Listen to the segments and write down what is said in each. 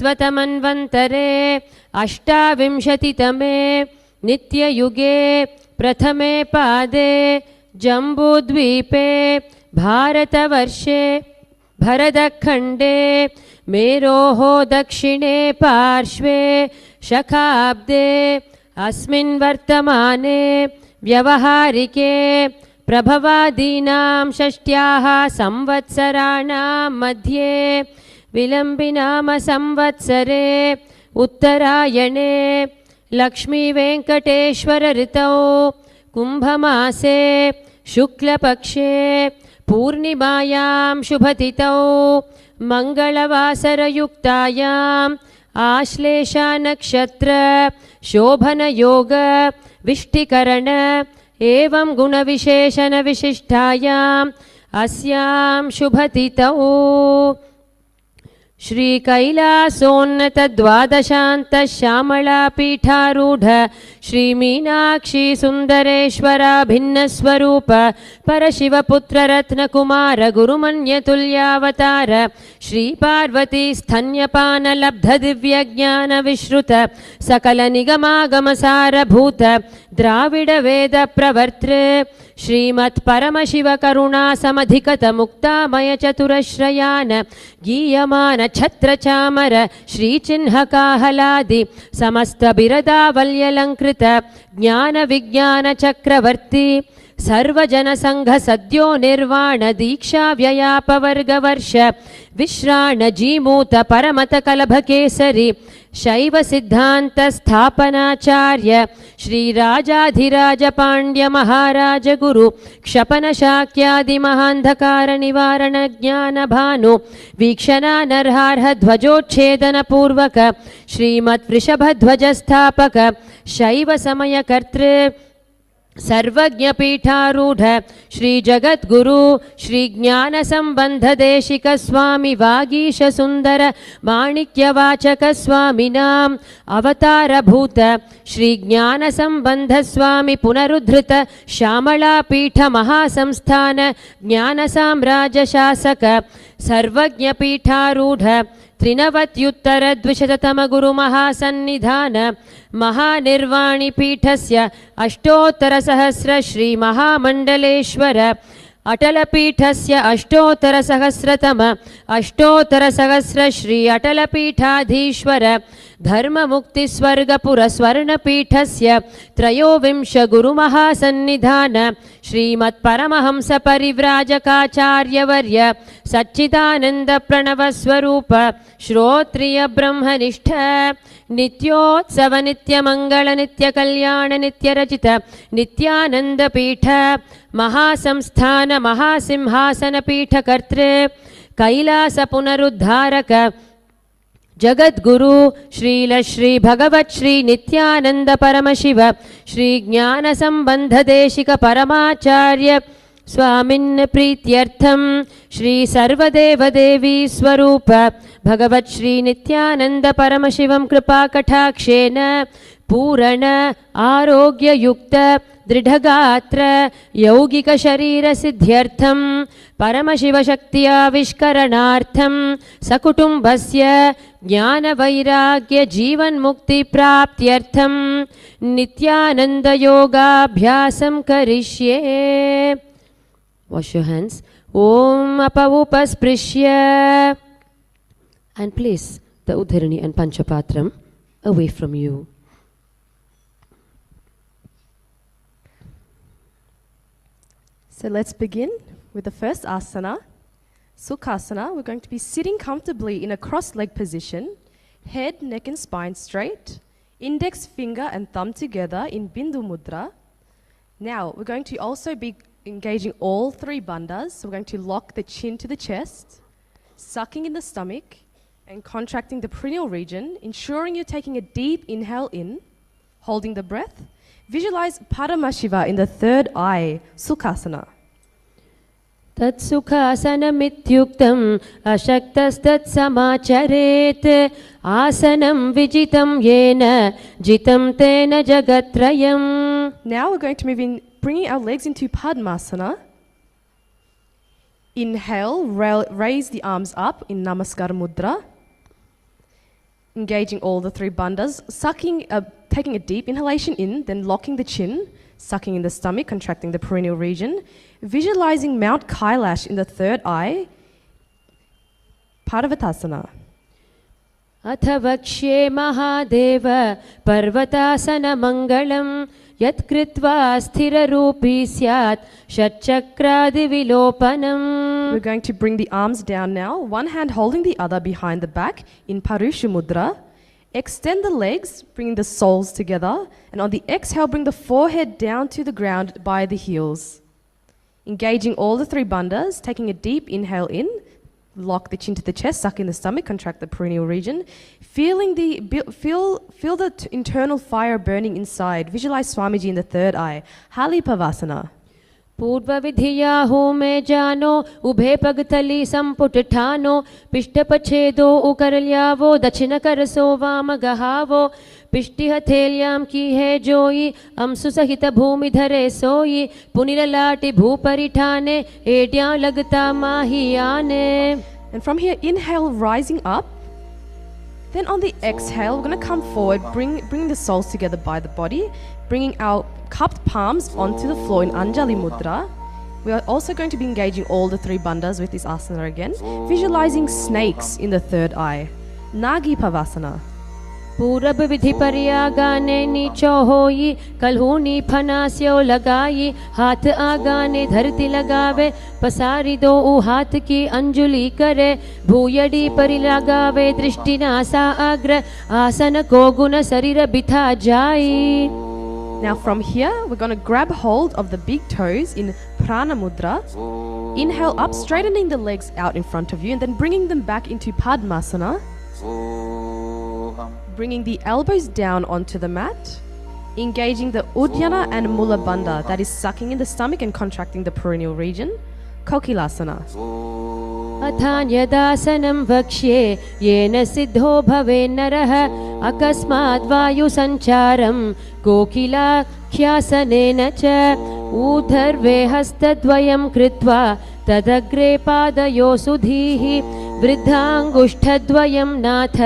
सहस्रतमन्वन्तरे अष्टाविंशतितमे नित्ययुगे प्रथमे पादे जम्बूद्वीपे भारतवर्षे भरतखण्डे मेरोः दक्षिणे पार्श्वे शकाब्दे अस्मिन् वर्तमाने व्यवहारिके प्रभवादीनां षष्ट्याः संवत्सराणां मध्ये विलम्बिनाम संवत्सरे उत्तरायणे लक्ष्मीवेङ्कटेश्वर ऋतौ कुम्भमासे शुक्लपक्षे पूर्णिमायां शुभतिथौ मङ्गलवासरयुक्तायाम् आश्लेषा नक्षत्र शोभनयोग विष्टिकरण एवं गुणविशेषण विशिष्टायाम् अस्यां शुभतिथौ श्री कैलासोन्नत द्वादशान्त श्यामला पीठारूढ़ श्री मीनाक्षी सुंदरेश्वरा भिन्न स्वरूप परशिव पुत्र रत्न कुमार गुरुमन्य तुल्यावतार श्री पार्वती स्तन्यपान लब्ध दिव्य ज्ञान विश्रुत सकल निगमागम सारभूत द्राविड वेद प्रवर्तृ श्रीमत् परमशिव करुणा समधिकत मुक्तामय चतुरश्रयान गीयमान छत्र चामर श्री चिन्ह काहलादि समस्त बिरदावल्यलंकृत ज्ञान विज्ञान चक्रवर्ती सर्वजन संघ सद्यो निर्वाण दीक्षा व्ययापवर्ग वर्ष विश्राण जीमूत परमत कलभ केसरी शैव सिद्धांत स्थापनाचार्य श्री राजाधिराज पांड्य महाराज गुरु क्षपन शाक्यादि महांधकार निवारण ज्ञान भानु वीक्षणा नरहार्ह ध्वजोच्छेदन पूर्वक श्रीमत् वृषभ ध्वज स्थापक शैव समय कर्तृ सर्वज्ञ पीठारूढ़ श्री जगद्गुरु श्री ज्ञान संबंध देशिक स्वामी वागीश सुंदर माणिक्य वाचक स्वामिनाम अवतार भूत श्री ज्ञान संबंध स्वामी पुनरुद्धृत श्यामला पीठ महासंस्थान ज्ञान साम्राज्य शासक सर्वज्ञ पीठारूढ़ त्रिनवत्युत्तर द्विशततम गुरु महासन्निधान महानिर्वाणी पीठस्य अष्टोत्तर सहस्र श्री महामंडलेश्वर अटल पीठस्य अष्टोत्तर सहस्रतम अष्टोत्तर सहस्र श्री अटल पीठाधीश्वर धर्म मुक्ति स्वर्गपुर स्वर्ण पीठस्य त्रयोविंश गुरु महासन्निधान श्रीमत् परमहंस परिव्राजकाचार्यवर्य सच्चिदानंद प्रणव स्वरूप श्रोत्रिय ब्रह्मनिष्ठ नित्योत्सव नित्य मंगल नित्य कल्याण नित्य रचित नित्यानंद पीठ महासंस्थान महासिंहासन पीठ कर्तृ कैलास पुनरुद्धारक जगद्गुरु श्रील श्री भगवत श्री नित्यानंद परमशिव श्री ज्ञान संबंध देशिक परमाचार्य स्वामिन् प्रीत्यर्थम श्री सर्वदेव देवी स्वरूप भगवत श्री नित्यानंद परमशिवं कृपा कटाक्षेन पूर्ण आरोग्य युक्त दृढ़गात्र यौगिक शरीर सिद्ध्यर्थम परमशिव शक्ति आविष्करणार्थम सकुटुंबस्य ज्ञान वैराग्य जीवन मुक्ति प्राप्त्यर्थम नित्यानंद योगाभ्यासं करिष्ये. Wash your hands. Om upasprishya and place the udharani and panchapatram away from you. So let's begin with the first asana, Sukhasana. We're going to be sitting comfortably in a cross-leg position, head, neck and spine straight, index finger and thumb together in Bindu Mudra. Now we're going to also be engaging all three bandhas. So we're going to lock the chin to the chest, sucking in the stomach and contracting the perineal region, ensuring you're taking a deep inhale in, holding the breath. Visualize Paramashiva in the third eye, Sukhasana. Tat sukhasanamityuktam ashaktastat samacharet asanam vijitam yena jitam tena jagatrayam. Now we're going to move in, bringing our legs into Padmasana. Inhale, raise the arms up in Namaskar Mudra. Engaging all the three bandhas, taking a deep inhalation in, then locking the chin, sucking in the stomach, contracting the perineal region, visualizing Mount Kailash in the third eye, Parvatasana. अथ वक्ष्ये महादेव पर्वतासनमङ्गलं यत्कृत्वा स्थिररूपी स्यात् षट्चक्रादिविलोपनम्. We're going to bring the arms down now, one hand holding the other behind the back in Parusha Mudra. Extend the legs, bringing the soles together, and on the exhale, bring the forehead down to the ground by the heels. Engaging all the three bandhas, taking a deep inhale in, lock the chin to the chest, suck in the stomach, contract the perineal region. Feel the internal fire burning inside. Visualize Swamiji in the third eye. Hali Pavasana. पूर्वविधिया होमे जानो उभे पगतली संपुट ठानो पिष्टपछेदो उकरल्यावो दक्षिण करसो वाम गहावो पिष्टि हथेल्याम की है जोई अमसु सहित भूमि धरे सोई पुनिरलाटि भूपरिठाने एड्यां लगता माही आने. And from here, inhale, rising up. Then on the exhale, we're going to come forward, bring the soles together by the body, bringing our cupped palms onto the floor in Anjali Mudra. We are also going to be engaging all the three bandhas with this asana again, visualizing snakes in the third eye. Nagi Pavasana. पूरब विधि परियागाने नीचो होई कलहूनी फनास्यो लगाई हाथ आगाने धरती लगावे पसारी दो उ हाथ की अंजुली करे भूयडी परि लगावे दृष्टि नासा अग्र आसन को गुण शरीर बिथा जाई. Now from here, we're going to grab hold of the big toes in Prana Mudra. Inhale up, straightening the legs out in front of you and then bringing them back into Padmasana. Bringing the elbows down onto the mat. Engaging the Uddiyana and Mula Bandha, that is sucking in the stomach and contracting the perineal region. Kokilasana. अथान्यदासनं वक्ष्ये येन सिद्धो भवे नरः अकस्मात् वायुसञ्चारं कोकिलाख्यासनेन च ऊर्ध्वे हस्तद्वयं कृत्वा तदग्रे पादयो सुधीः वृद्धाङ्गुष्ठद्वयं नाथ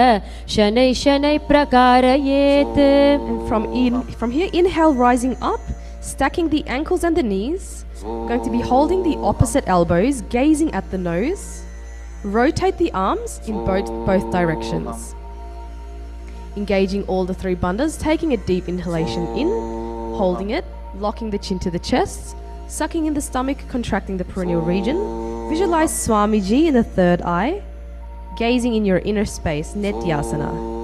शनैः शनैः प्रकारयेत्. And from here, inhale, rising up, stacking the ankles and the knees. Going to be holding the opposite elbows, gazing at the nose. Rotate the arms in both directions. Engaging all the three bandhas, taking a deep inhalation in, holding it, locking the chin to the chest, sucking in the stomach, contracting the perineal region. Visualize Swamiji in the third eye, gazing in your inner space, Nithyananda.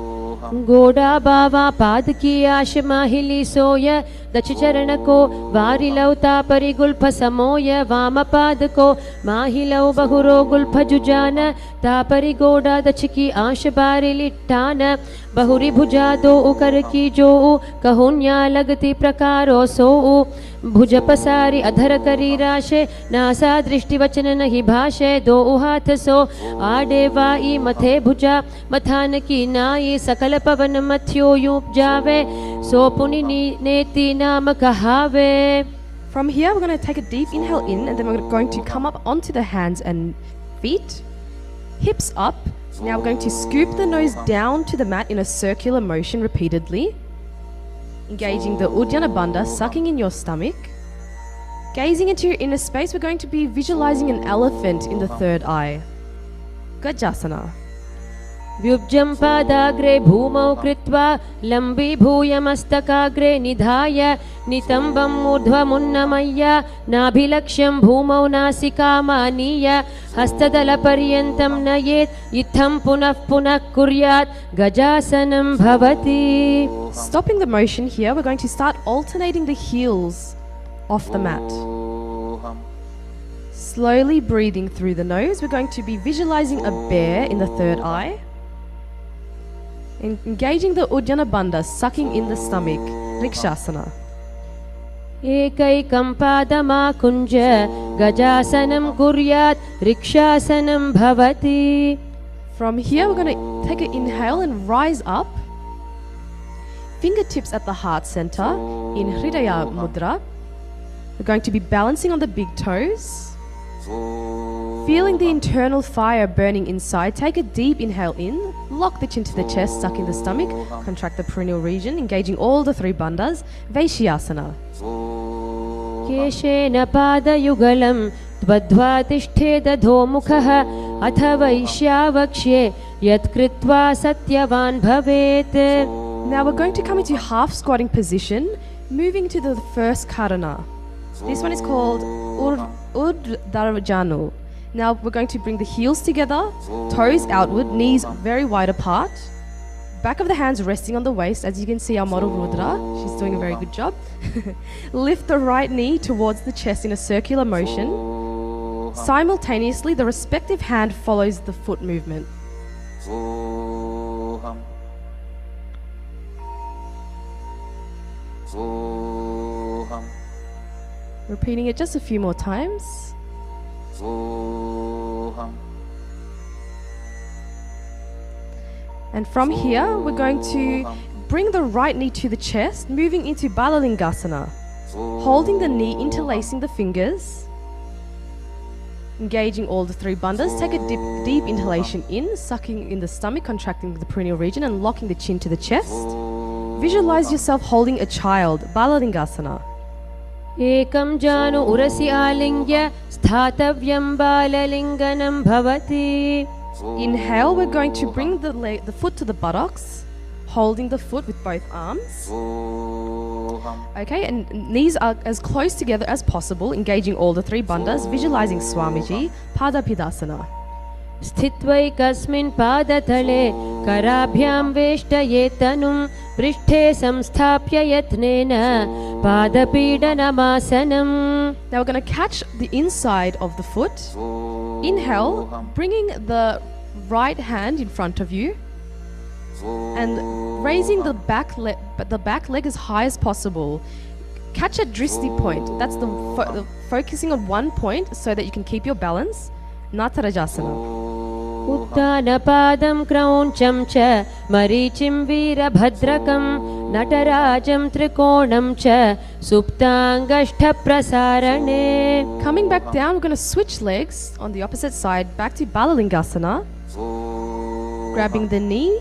गोड़ा बावा पाद की आश माहिली सोय दच चरण को वारिलौता परिगुल्फ समोय वाम पाद को माहिलौ बहुरो Gulf जुजान तापरि गोड़ा दच की आश बारिलिट्टान बहुरी भुजा दो उकर की जो कहुन्या लगती प्रकारो सो भुज पसारी अधर करी राशे नासा दृष्टि वचन नहीं भाषे दो हाथ सो आडे वाई मथे भुजा मथान की नाई सकल पवन मथ्यो उपजावे सो पुनि नेति नाम कहावे. From here, we're going to take a deep inhale in and then we're going to come up onto the hands and feet, hips up. Now we're going to scoop the nose down to the mat in a circular motion repeatedly. Engaging the Uddiyana Bandha, sucking in your stomach. Gazing into your inner space, we're going to be visualizing an elephant in the third eye. Gajasana. व्युब्जं पादाग्रे भूमौ कृत्वा लम्बीभूय मस्तकाग्रे निधाय नितम्बम् ऊर्ध्वमुन्नमय्य नाभिलक्ष्यं भूमौ नासिकामानीय हस्तदलपर्यन्तं नयेत् इत्थं पुनः पुनः कुर्यात् गजासनं भवति. Stopping the motion here, we're going to start alternating the heels off the mat. Slowly breathing through the nose, we're going to be visualizing a bear in the third eye. Engaging the Uddiyana Bandha, sucking in the stomach, Rikshasana. एकैकं पादमाकुञ्ज गजासनं कुर्यात् रिक्षासनं भवति. From here, we're going to take an inhale and rise up. Fingertips at the heart center in Hridaya Mudra. We're going to be balancing on the big toes. Feeling the internal fire burning inside, take a deep inhale in. Lock the chin to the chest, sucking the stomach. Contract the perineal region, engaging all the three bandhas. Vaishyasana. केशेन पादयुगलं त्वद्ध्वा तिष्ठेदधोमुखः अथ वैश्यावक्ष्ये यत्कृत्वा सत्यवान् भवेत्. Now we're going to come into half squatting position, moving to the first karana. This one is called Urdhvarajanu. Now we're going to bring the heels together, toes outward, knees very wide apart. Back of the hands resting on the waist. As you can see, our model Rudra, she's doing a very good job. Lift the right knee towards the chest in a circular motion. Simultaneously, the respective hand follows the foot movement. Repeating it just a few more times. And from here, we're going to bring the right knee to the chest, moving into Balalingasana. Holding the knee, interlacing the fingers. Engaging all the three bandhas. Take a deep inhalation in, sucking in the stomach, contracting the perineal region and locking the chin to the chest. Visualize yourself holding a child, Balalingasana. एकं जानु उरसि आलिङ्ग्य स्थातव्यं बाललिङ्गनं भवति. Inhale, we're going to bring the foot to the buttocks, holding the foot with both arms. Okay, and knees are as close together as possible, engaging all the three bandhas, visualizing Swamiji, Padapidasana. स्थित्वैकस्मिन् पादतले कराभ्यां वेष्टये तनुं पृष्ठे संस्थाप्य यत्नेन पादपीडनमासनम्. Now we're going to catch the inside of the foot. Inhale, bringing the right hand in front of you and raising the back leg as high as possible. Catch a dristi point. That's the focusing on one point so that you can keep your balance. Natarajasana. उत्तानपादं क्रौञ्चं च मरीचिं वीरभद्रकं नटराजं त्रिकोणं च सुप्ताङ्गष्ठप्रसारणे. Coming back down, we're going to switch legs on the opposite side back to Balalingasana. Grabbing the knee,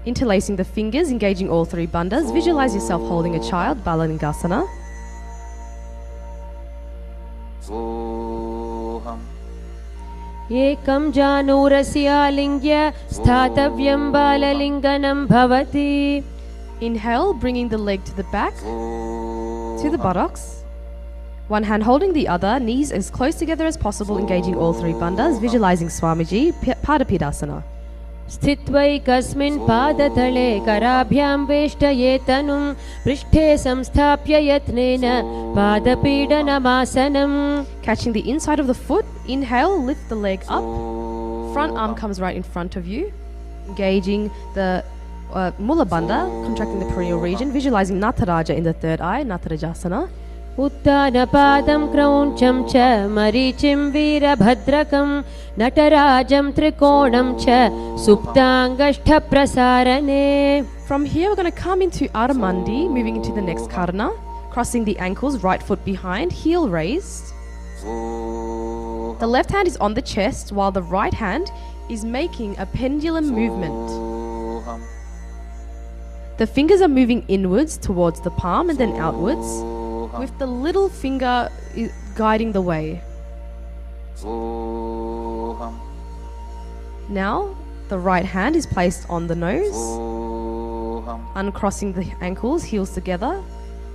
interlacing the fingers, engaging all three bandhas. Visualize yourself holding a child, Balalingasana. एकं जानूरसि आलिङ्ग्य स्थातव्यं बाललिङ्गनं भवति. Inhale, bringing the leg to the back, to the buttocks. One hand holding the other, knees as close together as possible, engaging all three bandhas, visualizing Swamiji, Padapidasana. स्थित्वैकस्मिन् पादतले कराभ्यां वेष्टये तनुं पृष्ठे संस्थाप्य यत्नेन पादपीडनमासनम्. Catching the inside of the foot. Inhale, lift the leg up. Front arm comes right in front of you. Engaging the Mula Bandha, contracting the perineal region, visualizing Nataraja in the third eye, Natarajasana. उत्तानपादं क्रौञ्चं च मरीचिं वीरभद्रकं नटराजं त्रिकोणं च सुप्ताङ्गष्ठप्रसारणे. From here, we're going to come into Aramandi, moving into the next karana, crossing the ankles, right foot behind, heel raised. The left hand is on the chest, while the right hand is making a pendulum movement. The fingers are moving inwards towards the palm and then outwards, with the little finger guiding the way. Now, the right hand is placed on the nose, uncrossing the ankles, heels together.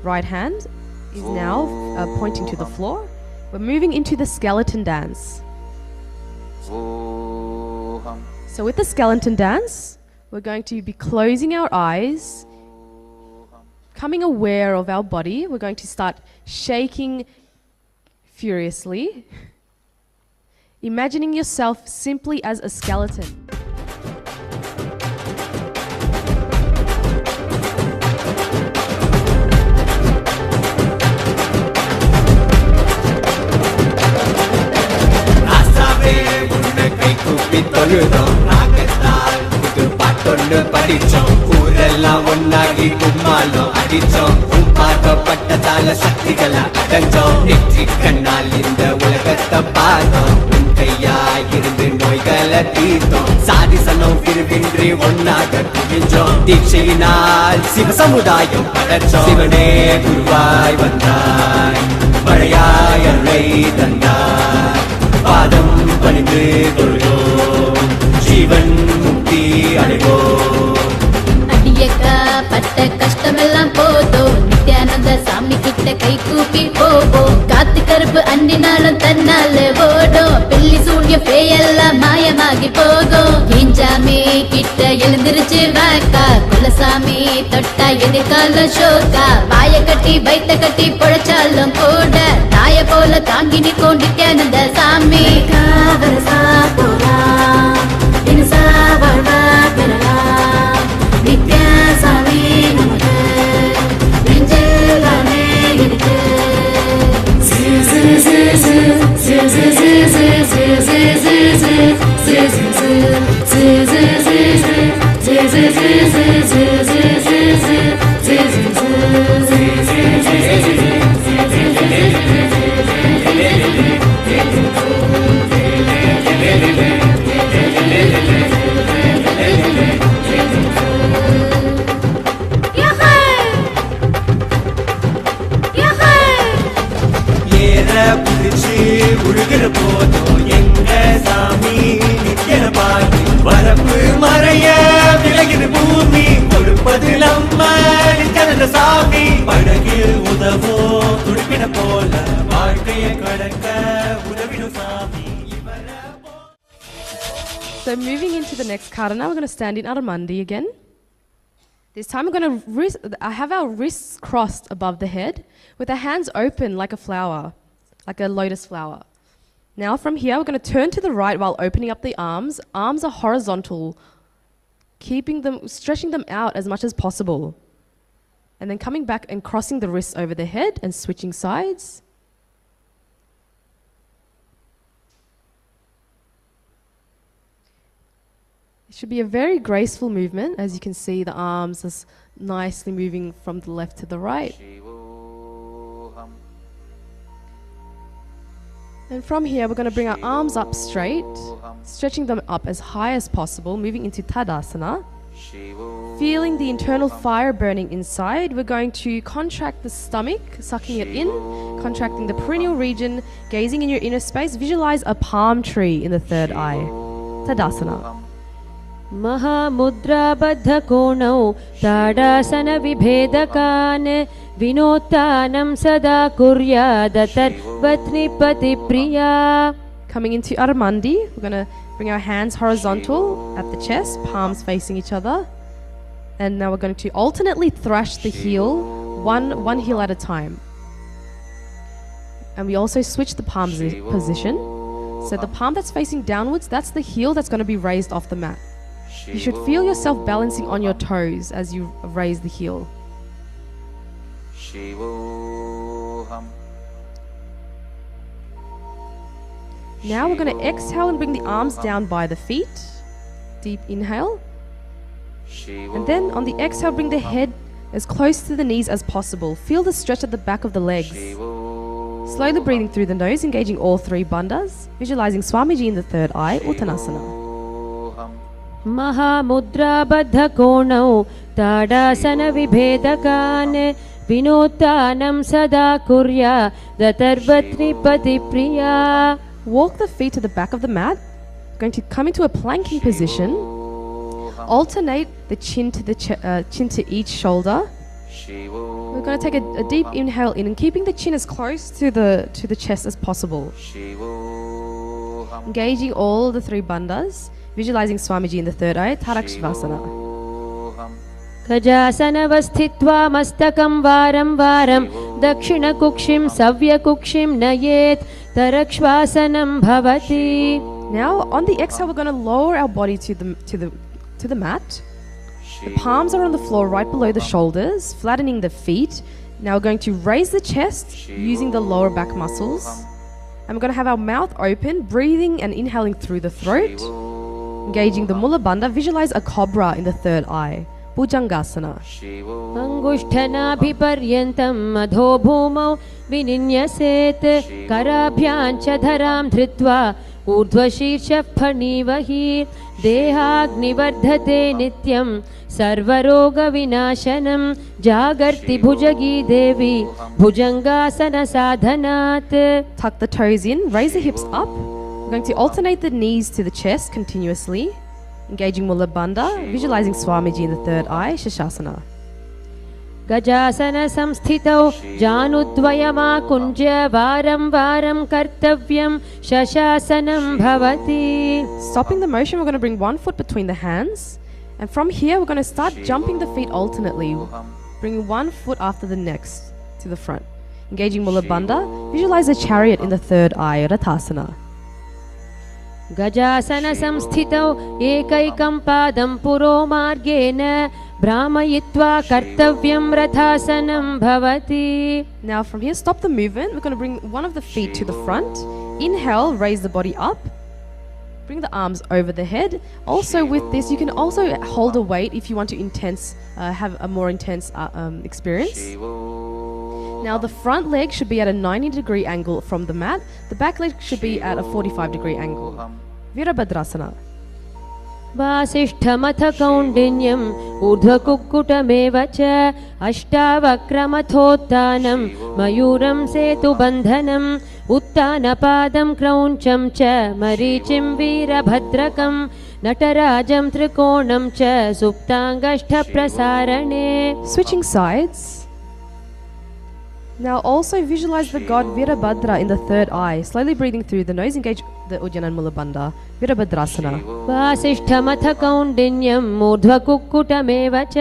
Right hand is now pointing to the floor. We're moving into the skeleton dance. So with the skeleton dance, we're going to be closing our eyes, becoming aware of our body. We're going to start shaking furiously, imagining yourself simply as a skeleton. ஊரெல்லாம் ஒன்னாகி கும்மாளம் அடிச்சோம் பார்க்கப்பட்டதால சக்திகளை அடைஞ்சோம் நெற்றி கண்ணால் இந்த உலகத்தை பார்த்தோம் உன் கையாயிருந்து நோய்களை தீர்த்தோம் சாதிசனம் பிரிவின்றி ஒன்னாக குவிஞ்சோம் தீட்சையினால் சிவ சமுதாயம் படைச்சோம் சிவனே குருவாய் வந்தாய் மழையாய் அருளை தந்தாய் பாதம் பணிந்து தொழுதோம் ஜீவன் முக்தி அடைவோம் அடியக்கா பட்ட கஷ்டமெல்லாம் போதும் நித்யானந்த சாமி கிட்ட கை கூப்பி போவோம் காத்து கருப்பு அண்டினாலும் தன்னால ஓடும் பெல்லி சூழ்ய பேயெல்லாம் மாயமாகி போகும் ஏஞ்சாமி கிட்ட எழுந்திருச்சு வாக்கா குலசாமி தொட்டா எதிர்கால ஷோக்கா வாய கட்டி வைத்த கட்டி பொழைச்சாலும் கூட தாய போல தாங்கி நிற்கும் நித்யானந்த சாமி காவரசா போலாம் இனசா வாழ்வா பெறலாம் நித்யா சாமி நமக்கு நெஞ்சில் தானே இருக்கு உழுகிற போதும் எங்க சாமி நிக்கிற பாதி வரப்பு மறைய விலகிற பூமி கொடுப்பது நம்ம நிற்கிற சாமி படகில் உதவும் துடிப்பின போல வாழ்க்கையை கடக்க உதவிடும் சாமி. So moving into the next kata, now we're going to stand in Aramandi again. This time we're going to have our wrists crossed above the head with our hands open like a flower, like a lotus flower. Now from here we're going to turn to the right while opening up the arms. Arms are horizontal, stretching them out as much as possible. And then coming back and crossing the wrists over the head and switching sides. It should be a very graceful movement. As you can see, the arms are nicely moving from the left to the right. And from here, we're going to bring our arms up straight, stretching them up as high as possible, moving into Tadasana. Feeling the internal fire burning inside, we're going to contract the stomach, sucking it in, contracting the perineal region, gazing in your inner space. Visualize a palm tree in the third eye. Tadasana. महामुद्राबद्धकोणौ ताडासनविभेदकान् विनोत्तानं सदा कुर्यादतर्वत्निपतिप्रिया. Coming into Aramandi, we're going to bring our hands horizontal at the chest, palms facing each other. And now we're going to alternately thrash the heel, one heel at a time. And we also switch the palms position. So the palm that's facing downwards, that's the heel that's going to be raised off the mat. You should feel yourself balancing on your toes as you raise the heel. Now we're going to exhale and bring the arms down by the feet. Deep inhale. And then on the exhale, bring the head as close to the knees as possible. Feel the stretch at the back of the legs. Slowly breathing through the nose, engaging all three bandhas. Visualizing Swamiji in the third eye, Uttanasana. महामुद्राबद्धकोणौ ताडासनविभेदकान् विनोत्तानं सदा कुर्यादतर्वत्निपतिप्रिया. Walk the feet to the back of the mat. Going to come into a planking position. Alternate the chin to chin to each shoulder. We're going to take a deep inhale in and keeping the chin as close to the chest as possible. Engaging all the three bandhas. Visualizing Swamiji in the third eye, Tarakshvasana. गजासनवस्थित्वा मस्तकं वारं वारं दक्षिणकुक्षिं सव्यकुक्षिं नयेत् तरक्ष्वासनं भवति. Now on the exhale, we're going to lower our body to the mat. The palms are on the floor right below the shoulders, flattening the feet. Now we're going to raise the chest using the lower back muscles. And we're going to have our mouth open, breathing and inhaling through the throat. Engaging the Mula Bandha, visualize a cobra in the third eye. Bhujangasana. अङ्गुष्ठनाभिपर्यन्तं मधो भूमौ विनिन्यसेत् कराभ्यां च धरां धृत्वा ऊर्ध्वशीर्षः फणिवहि देहाग्निवर्धते नित्यं सर्वरोगविनाशनं जागर्ति भुजगी देवी भुजङ्गासनसाधनात्. Tuck the toes in, raise the hips up. We're going to alternate the knees to the chest continuously, engaging Mula Bandha, visualizing Swamiji in the third eye, Shashasana. गजासन संस्थितौ जानुद्वयमाकुञ्ज वारं वारं कर्तव्यं शशासनं भवति. Stopping the motion, we're going to bring one foot between the hands. And from here, we're going to start jumping the feet alternately, bringing one foot after the next to the front. Engaging Mula Bandha, visualize a chariot in the third eye, Rathasana. गजासन संस्थितौ एकैकं पादं पुरो मार्गेण भ्रामयित्वा कर्तव्यं रथासनं भवति. Now from here, stop the movement. We're going to bring one of the feet to the front. Inhale, raise the body up. Bring the arms over the head. Also with this, you can also hold a weight if you want to have a more intense experience. Now the front leg should be at a 90-degree angle from the mat. The back leg should be at a 45-degree angle. Virabhadrasana. वासिष्ठमथ कौण्डिन्यम् ऊर्ध्वकुक्कुटमेव च अष्टावक्रमथोत्थानं मयूरं सेतुबन्धनम् उत्तानपादं क्रौञ्चं च मरीचिं वीरभद्रकं नटराजं त्रिकोणं च सुप्ताङ्गष्ठप्रसारणे. Switching sides. Now also visualize the god Virabhadra in the third eye. Slowly breathing through the nose, engage the Ujjana and Mula Bandha. Virabhadrasana. वासिष्ठमथ कौण्डिन्यम् ऊर्ध्वकुक्कुटमेव च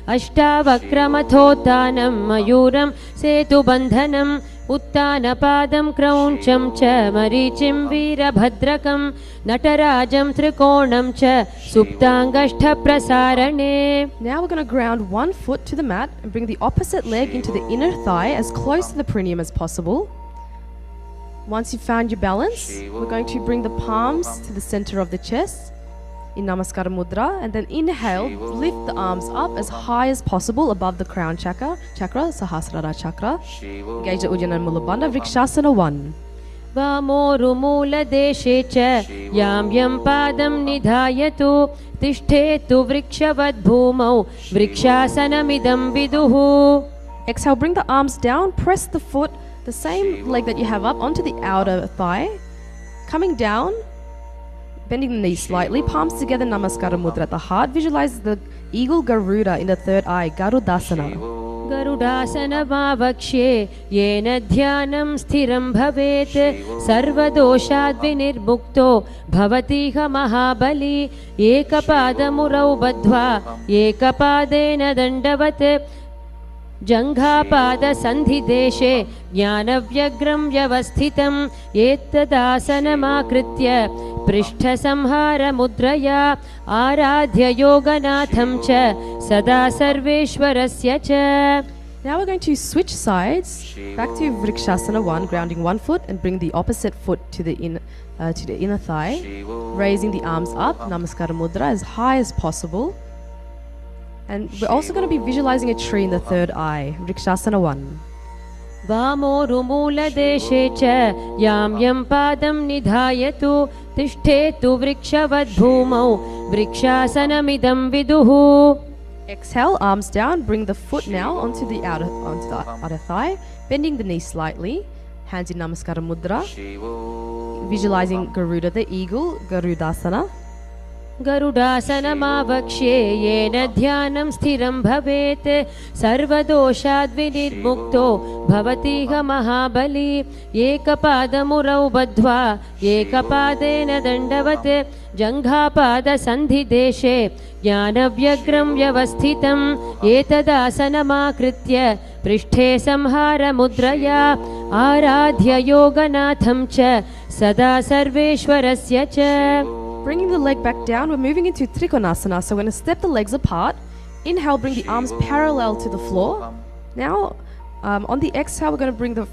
अष्टावक्रमथोत्थानं मयूरं सेतुबन्धनम् उत्तानपादं क्रौञ्चं च मरीचिं वीरभद्रकं नटराजं त्रिकोणं च सुप्ताङ्गष्ठप्रसारणे. Now we're going to ground one foot to the mat and bring the opposite leg into the inner thigh as close to the perineum as possible. Once you've found your balance, we're going to bring the palms to the center of the chest in Namaskara Mudra, and then inhale, lift the arms up as high as possible above the crown chakra, Sahasrara chakra. Engage the Ujjana and Mula Bandha, Vrikshasana 1. वामोरुमूलदेशे च यां यं पादं निधायतु तिष्ठेतु वृक्षवद्भूमौ वृक्षासनमिदं विदुः. Exhale, bring the arms down, press the foot, the same leg that you have up, onto the outer thigh. Coming down, bending the knees slightly, palms together, Namaskara Mudra at the heart. Visualize the eagle Garuda in the third eye, Garudasana. गरुडासनमावक्ष्ये येन ध्यानं स्थिरं भवेत् सर्वदोषाद्विनिर्मुक्तो भवतीह महाबली. एकपादमुरौ बद्ध्वा एकपादेन दण्डवत् जङ्घापादसन्धिदेशे ज्ञानव्यग्रं व्यवस्थितं एतदासनमाकृत्य पृष्ठसंहारमुद्रया आराध्य योगनाथं च सदा सर्वेश्वरस्य च. Now we're going to switch sides, back to Vrikshasana 1, grounding one foot and bring the opposite foot to the inner thigh, raising the arms up, Namaskara Mudra, as high as possible. And we're also going to be visualizing a tree in the third eye, Vrikshasana 1. वामोरुमूलदेशे च यां यं पादं निधायतु तिष्ठेतु वृक्षवद्भूमौ वृक्षासनमिदं विदुः. Exhale, arms down, bring the foot now onto the outer thigh, bending the knee slightly, hands in Namaskara Mudra, visualizing Garuda, the eagle, Garudasana. गरुडासनमावक्ष्ये येन ध्यानं स्थिरं भवेत् सर्वदोषाद्विनिर्मुक्तो भवतीह महाबली. एकपादमुरौ बद्ध्वा एकपादेन दण्डवत् जङ्घापादसन्धिदेशे ज्ञानव्यग्रं व्यवस्थितं एतदासनमाकृत्य पृष्ठे संहारमुद्रया आराध्य योगनाथं च सदा सर्वेश्वरस्य च. Bringing the leg back down, we're moving into Trikonasana. So we're going to step the legs apart. Inhale, bring the arms parallel to the floor. Now, on the exhale, we're going to bring the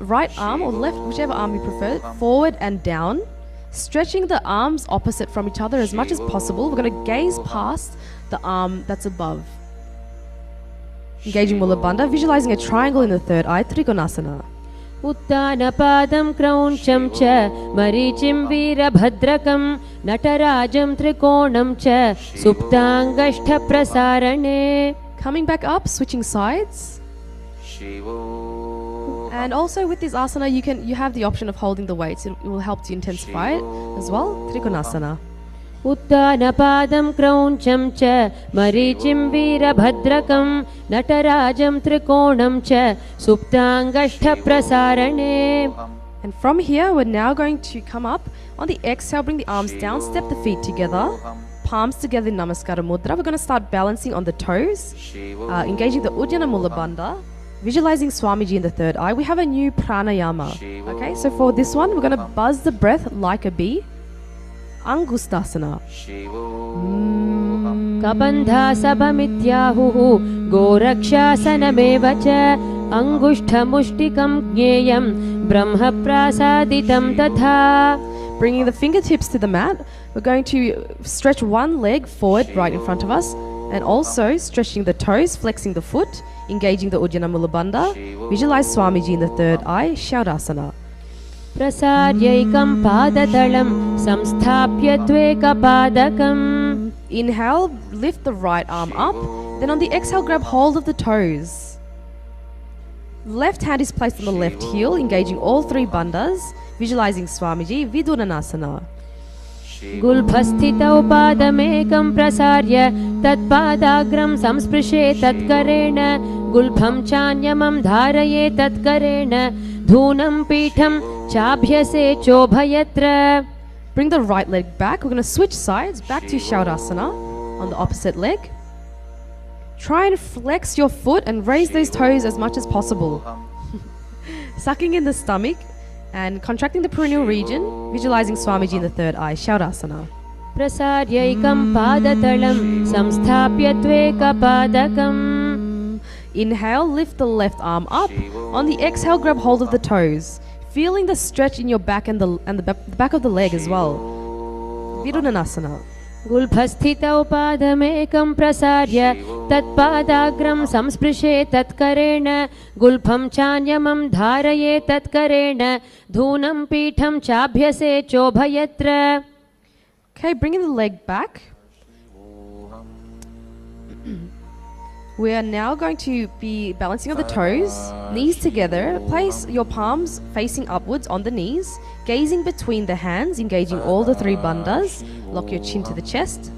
right arm or left, whichever arm you prefer, forward and down, stretching the arms opposite from each other as much as possible. We're going to gaze past the arm that's above. Engaging Mula Bandha, visualizing a triangle in the third eye, Trikonasana. उत्तानपादं क्रौञ्चं च मरीचिं वीरभद्रकं नटराजं त्रिकोणं च सुप्ताङ्गष्ठप्रसारणे. Coming back up, switching sides. And also with this asana, you have the option of holding the weights. It will help to intensify it as well. Trikonasana. उत्तानपादं क्रौञ्चं च मरीचिं वीरभद्रकं नटराजं त्रिकोणं च सुप्ताङ्गष्ठप्रसारणे. And from here, we're now going to come up. On the exhale, bring the arms down, step the feet together, palms together in Namaskara Mudra. We're going to start balancing on the toes, engaging the Uddiyana Mula Bandha, visualizing Swamiji in the third eye. We have a new pranayama. Okay, so for this one, we're going to buzz the breath like a bee. Angustasana. कबन्धा सबमित्याहुः गोरक्षासनमेव च अङ्गुष्ठमुष्टिकं ज्ञेयं ब्रह्मप्रासादितं तथा. Bringing the fingertips to the mat, we're going to stretch one leg forward right in front of us and also stretching the toes, flexing the foot, engaging the Uddiyana Mula Bandha. Visualize Swamiji in the third eye, Shaurasana. प्रसार्यैकं पादतलं संस्थाप्य द्वेकपादकम्. Inhale, lift the right arm up. Then on the exhale, grab hold of the toes. Left hand is placed on the left heel, engaging all three bandhas. Visualizing Swamiji, Vidunanasana. गुल्फस्थितौ पादमेकं प्रसार्य तत्पादाग्रं संस्पृशे तत्करेण गुल्फं चान्यमं धारये तत्करेण धूनं पीठं चाभ्यसे चोभयत्र. Bring the right leg back. We're going to switch sides back to Shaurasana on the opposite leg. Try and flex your foot and raise those toes as much as possible. Sucking in the stomach and contracting the perineal region, visualizing Swamiji in the third eye, Shaurasana. प्रसार्यैकं पादतलं संस्थाप्य द्वेकपादकम्. Inhale, lift the left arm up. On the exhale, grab hold of the toes, feeling the stretch in your back and the back of the leg as well. Vidunanasana. गुल्फस्थितौ पादमेकं प्रसार्य तत्पादाग्रं संस्पृशे तत्करेण गुल्फं चान्यमं धारये तत्करेण धूनं पीठं चाभ्यसे चोभयत्र. Okay, bringing the leg back. We are now going to be balancing on the toes, knees together. Place your palms facing upwards on the knees, gazing between the hands, engaging all the three bandhas. Lock your chin to the chest,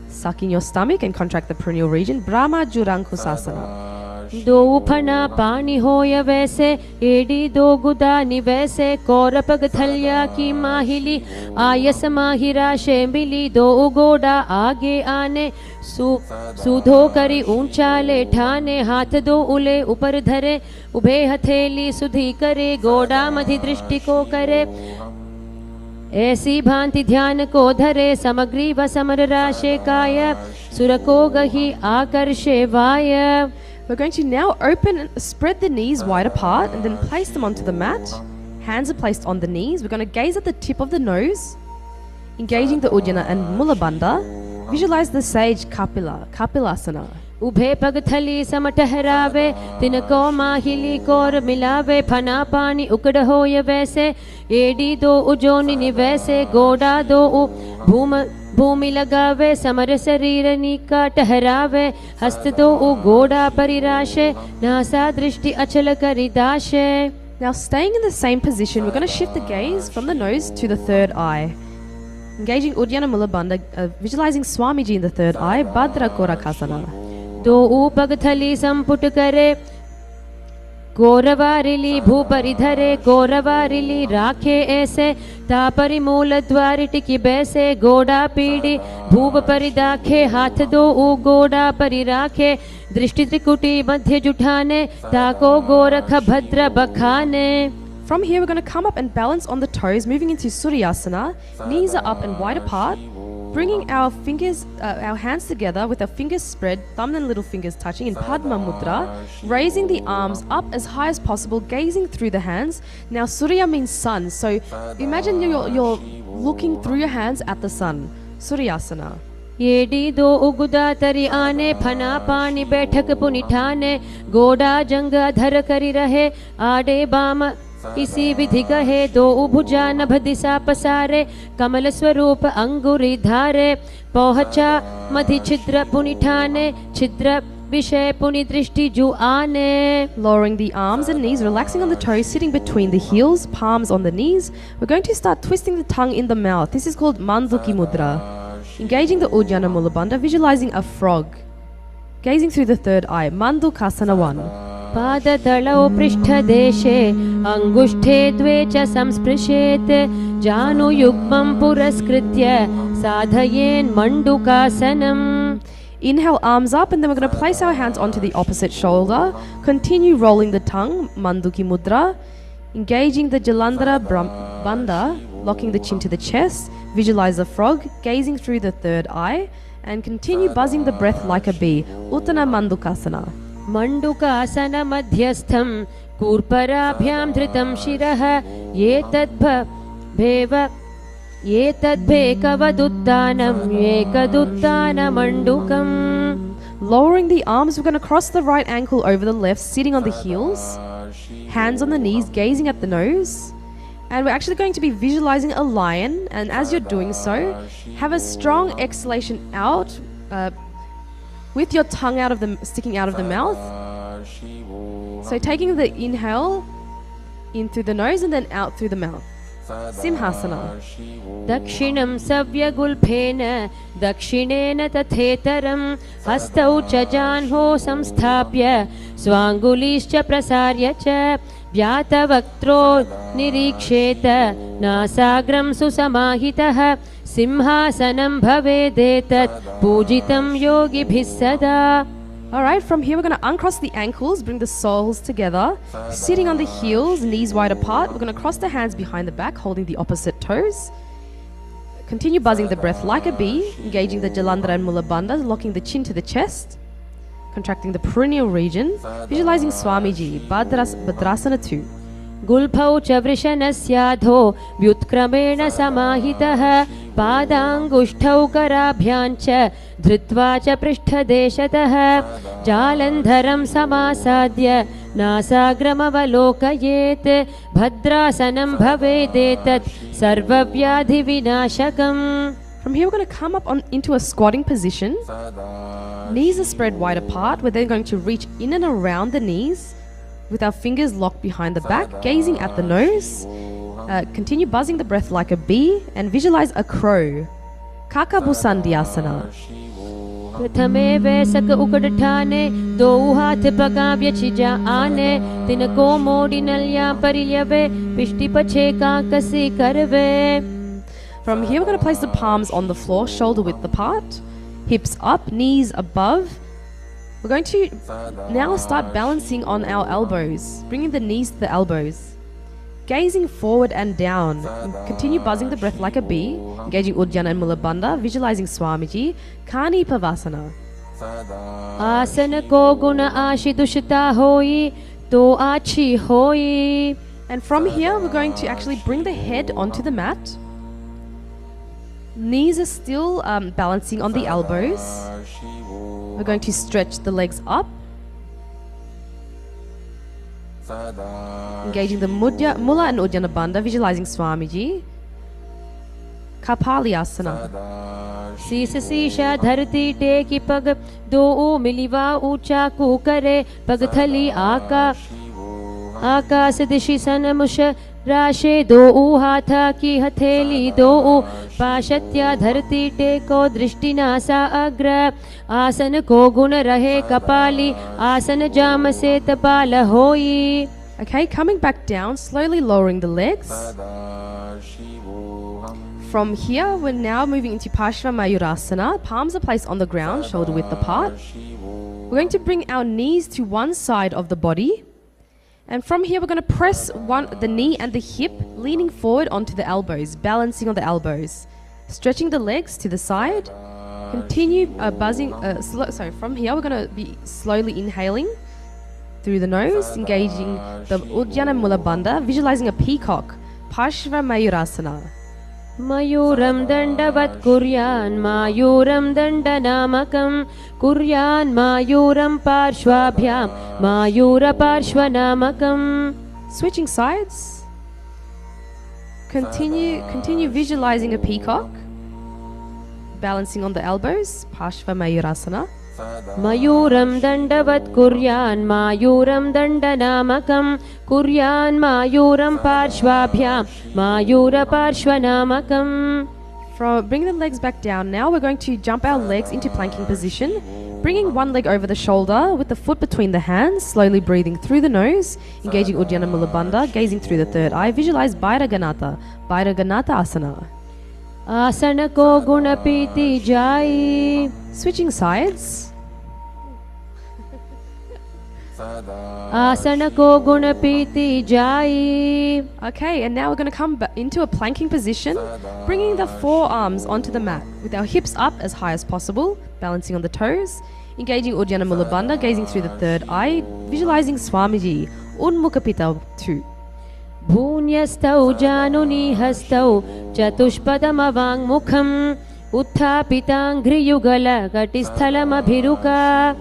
suck in your stomach and contract the perineal region. Brahma Jurankusasana. दो फना पानी होय वैसे AD दो गुदानी वैसे कौरपग थलिया की माहिली आयस माहिरा शेमिली दो उगोड़ा आगे आने सूधो करी ऊंचा ले ठाने हाथ दो उले ऊपर धरे उभे हथेली सुधी करे गोड़ा मधि दृष्टि को करे ऐसी भांति ध्यान को धरे समग्री व समर राशे काय सुर को गही आकर्षे वाय. We're going to now spread the knees wide apart and then place them onto the mat. Hands are placed on the knees. We're going to gaze at the tip of the nose, engaging the Uddiyana and Mula Bandha. Visualize the sage Kapilasana. उभे पग थली सम ठहरावे तिनको माहिली core मिलावे फना पानी उकड़ होय वैसे AD दो उजोनि निवैसे गोड़ा दो भूमि लगावे समर शरीर नीका ठहरावे हस्त दो गोड़ा परिराशे नासा दृष्टि अचल करिदाशे. Now staying in the same position, we're going to shift the gaze from the nose to the third eye. Engaging Uddiyana Mula Bandha, visualizing Swamiji in the third eye, Bhadra Korakasana. दो ऊपग थली संपुट करे गौरवारिली भूपरि धरे गौरवारिली राखे ऐसे तापरि मूल द्वारि टिकी बैसे गोड़ा पीड़ी भूप परिदाखे हाथ दो ऊ गोड़ा परि राखे दृष्टि त्रिकुटी मध्य जुठाने ताको गोरख भद्र बखाने. From here, we're going to come up and balance on the toes, moving into Suryasana. Knees are up and wide apart. Bringing our hands together with our fingers spread, thumb and little fingers touching in Padma Mudra, raising the arms up as high as possible, gazing through the hands. Now Surya means sun, so imagine you're looking through your hands at the sun. Suryasana. येडी दो उगुदा तरी आने फना पानी बैठक पुनिठाने गोड़ा जंग धर करी रहे आडे बाम इसी विधि कहे दो भुजा नभ दिशा पसारे कमल स्वरूप अंगुरी धारे पहुंचा मधि छिद्र पुनि ठाने छिद्र विषय पुनि दृष्टि जु आने. Lowering the arms and knees, relaxing on the toes, sitting between the heels, palms on the knees. We're going to start twisting the tongue in the mouth. This is called Manduki Mudra. Engaging the Uddiyana Mula Bandha, visualizing a frog. Gazing through the third eye, Mandukasana 1. पादतलौ पृष्ठदेशे अङ्गुष्ठे द्वे च संस्पृशेत् जानुयुग्मं पुरस्कृत्य साधयेन्मण्डुकासनम्. Inhale, arms up, and then we're going to place our hands onto the opposite shoulder. Continue rolling the tongue, Manduki Mudra. Engaging the Jalandhara Bandha, locking the chin to the chest. Visualize the frog, gazing through the third eye. And continue buzzing the breath like a bee, Uttana Mandukasana. Mandukasana madhyastham kurparabhyam dhritam shirah Etadbhekavaduttanam ekaduttana mandukam. Lowering the arms, we're going to cross the right ankle over the left, sitting on the heels. Hands on the knees, gazing at the nose. And we're actually going to be visualizing a lion. And as you're doing so, have a strong exhalation out with your tongue sticking out of the mouth. So taking the inhale in through the nose and then out through the mouth. Simhasana. Dakshinam savyagulphena dakshinena tathetaram hastau cha janho samsthapya swangulischa prasarya cha vyatavaktro niriksheta nasagram susamahitah simhasanam bhavedetat pujitam yogibhis sada. Alright, from here we're going to uncross the ankles, bring the soles together, sitting on the heels, knees wide apart. We're going to cross the hands behind the back, holding the opposite toes. Continue buzzing the breath like a bee, engaging the Jalandhara and Mula Bandhas, locking the chin to the chest, contracting the perineal region, visualizing Swamiji, Bhadrasana 2. Gulphau cha vrishanasyaadho vyutkramena samahitah पादाङ्गुष्ठौ कराभ्याञ्च धृत्वा च पृष्ठदेशतः जालन्धरं समासाद्य नासाग्रमवलोकयेत् भद्रासनं भवेदेतत् सर्वव्याधिविनाशकम्. From here we're going to come up into a squatting position. Knees are spread wide apart. We're then going to reach in and around the knees with our fingers locked behind the back, gazing at the nose. Continue buzzing the breath like a bee and visualize a crow. Kakabusandhyasana. प्रथमे वैसक उकड़ठाने दो हाथ पकाव्य छिजा आने तिनको मोड़ी नलिया परिल्यवे पिष्टि पछे काकसी करवे. From here we're going to place the palms on the floor, shoulder width apart, hips up, knees above. We're going to now start balancing on our elbows, bringing the knees to the elbows. Gazing forward and down. Continue buzzing the breath like a bee, engaging Uddiyana and Mula Bandha, visualizing Swamiji, Kani Pavasana. Asana ko guna ashi dushita hoi, to achi hoi. And from here, we're going to actually bring the head onto the mat. Knees are still balancing on the elbows. We're going to stretch the legs up. Engaging the Mula and Uddiyana Bandha, visualizing Swamiji. Kapaliasana. शीश शीशा धरती टेकी पग दो मिलिवा ऊंचा कुकरे पग थली आकाश दिशि सनमुष राशे दो हाथा की हथेली दो पाशत्या धरती टेको दृष्टि नासा अग्र आसन को गुण रहे कपाली आसन जाम से तपाल होई. Okay, coming back down, slowly lowering the legs. From here, we're now moving into Parshva Mayurasana. Palms are placed on the ground, shoulder width apart. We're going to bring our knees to one side of the body. And from here, we're going to press the knee and the hip, leaning forward onto the elbows, balancing on the elbows. Stretching the legs to the side. Continue buzzing. From here, we're going to be slowly inhaling through the nose, engaging the Uddiyana Mula Bandha, visualizing a peacock. Parshva Mayurasana. Mayuram dandavat kuryan mayuram dandanamakam kuryan mayuram parshvabhyam mayura parshvanamakam. Switching sides. Continue visualizing a peacock. Balancing on the elbows. Parshva Mayurasana. Mayuram dandavat kuryan mayuram dandanamakam kuryan mayuram parshvabhyam mayura parshvanamakam. Bring the legs back down. Now we're going to jump our legs into planking position, bringing one leg over the shoulder with the foot between the hands, slowly breathing through the nose, engaging Uddiyana Mula Bandha, gazing through the third eye. Visualize Bhairaganatha Asana. Asana ko gunapiti jai. Switching sides. Asana ko gunapiti jai. Okay, and now we're going to come into a planking position, bringing the forearms onto the mat with our hips up as high as possible, balancing on the toes, engaging Uddiyana Mula Bandha, gazing through the third eye, visualizing Swamiji, Unmukapita 2. Bhunyastau januni hastau chatushpadamavang mukham utthapitangriyugala gatisthalamabhiruka.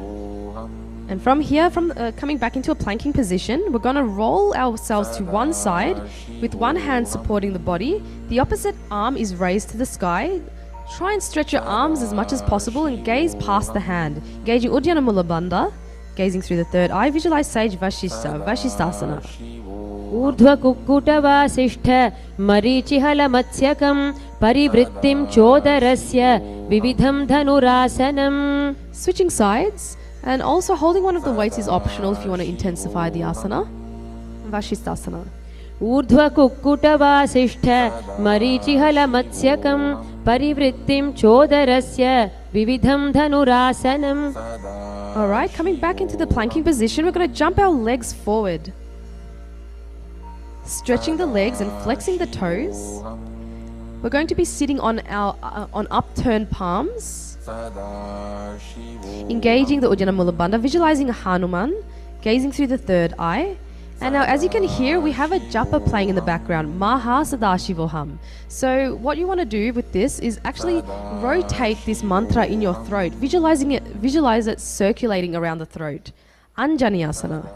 And from here, coming back into a planking position, we're going to roll ourselves to one side with one hand supporting the body. The opposite arm is raised to the sky. Try and stretch your arms as much as possible and gaze past the hand. Engaging Uddiyana Mula Bandha, gazing through the third eye. Visualize Sage Vashisthasana. Urdhva kukkuta vasishtha marichihala matsyakam parivrittim chodarasya vividham dhanurasanam. Switching sides. And also holding one of the weights is optional if you want to intensify the asana. Vashisthasana. Urdhva kukkuta vasishtha marichihala matsyakam parivrittim chodarasya vividham dhanurasanam. Alright, coming back into the planking position, we're going to jump our legs forward. Stretching the legs and flexing the toes. We're going to be sitting on our on upturned palms. Engaging the Uddiyana Mula Bandha, visualizing Hanuman, gazing through the third eye. And now, as you can hear, we have a japa playing in the background, Maha Sadashivoham. So what you want to do with this is actually rotate this mantra in your throat, visualize it circulating around the throat. Anjani Asana.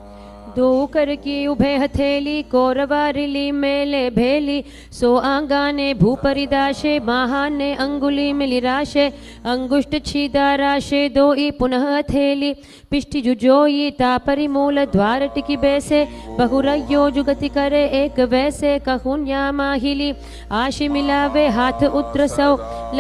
दो कर की उभय हथेली कोरवारिली मेले भेली सो आंगाने भूपरिदाशे महाने अंगुली मिलिराशे अंगुष्ठ छीदाराशे दो ई पुनः हथेली पिष्टि जुजोई तापरि मूल द्वार टिकी बैसे बहुरयो जुगति करे एक वैसे कहुन्या माहिली आशि मिलावे हाथ उत्र सौ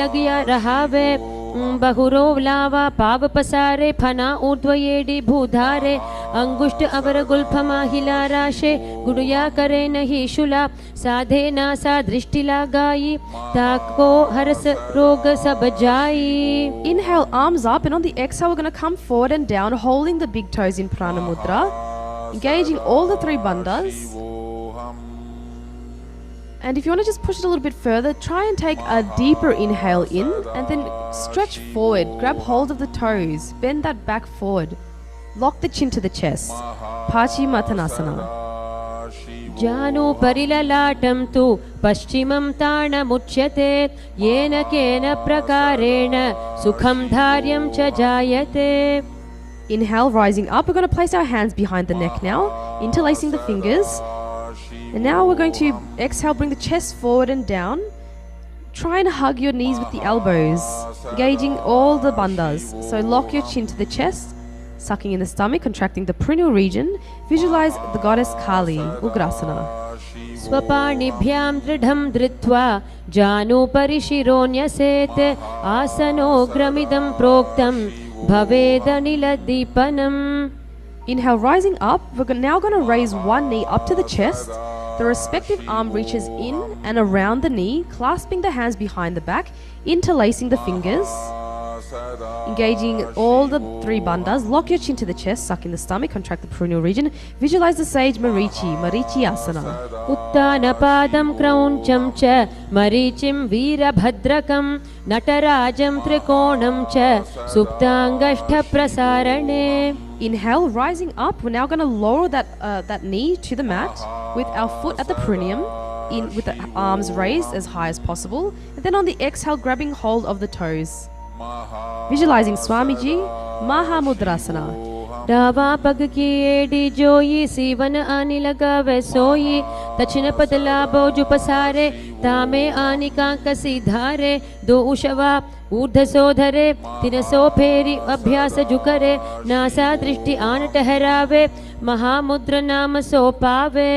लगिया रहावे बहुरो लावा पाव पसारे फना ऊर्ध्वयेडी भूधारे अंगुष्ठ अवर गुल्फ माहिला राशे गुड़िया करे नहीं शुला साधे नासा दृष्टि लगाई ताको हरस रोग सब जाई. Inhale, arms up, and on the exhale we're going to come forward and down, holding the big toes in prana mudra, engaging all the three bandhas. And if you want to just push it a little bit further, try and take a deeper inhale in and then stretch forward, grab hold of the toes, bend that back forward, lock the chin to the chest. Paschimottanasana. Janu parilalatam tu paschimam tarnamuchyate yena kena prakarena sukham dharyam cha jayate. Inhale, rising up. We're going to place our hands behind the neck now, interlacing the fingers. And now we're going to exhale, bring the chest forward and down. Try and hug your knees with the elbows, engaging all the bandhas. So lock your chin to the chest, sucking in the stomach, contracting the perineal region. Visualize the goddess Kali, Ugrasana. स्वपाणिभ्यां दृढं धृत्वा जानुपरिशिरोऽन्यसेते आसनोग्रमिदं प्रोक्तं भवेदनिलदीपनम्. Inhale, rising up. We're now going to raise one knee up to the chest. The respective arm reaches in and around the knee, clasping the hands behind the back, interlacing the fingers, engaging all the three bandhas. Lock your chin to the chest, suck in the stomach, contract the perineal region. Visualize the sage Marichi Asana. उत्तानपादं क्रौञ्चं च मरीचिं वीरभद्रकं नटराजं त्रिकोणं च सुप्ताङ्गष्ठप्रसारणे. Inhale, rising up. We're now going to lower that knee to the mat with our foot at the perineum, with the arms raised as high as possible. And then on the exhale, grabbing hold of the toes. Visualizing Swamiji, Mahamudrasana. डावा पग की AD जोई सीवन आनी लगावे सोई दक्षिण पद लाभो जु पसारे तामे आनी कांकसी धारे दो उषवा ऊर्ध सोधरे तिन सो फेरी अभ्यास जुकरे नासा दृष्टि आन ठहरावे महामुद्र नाम सो पावे.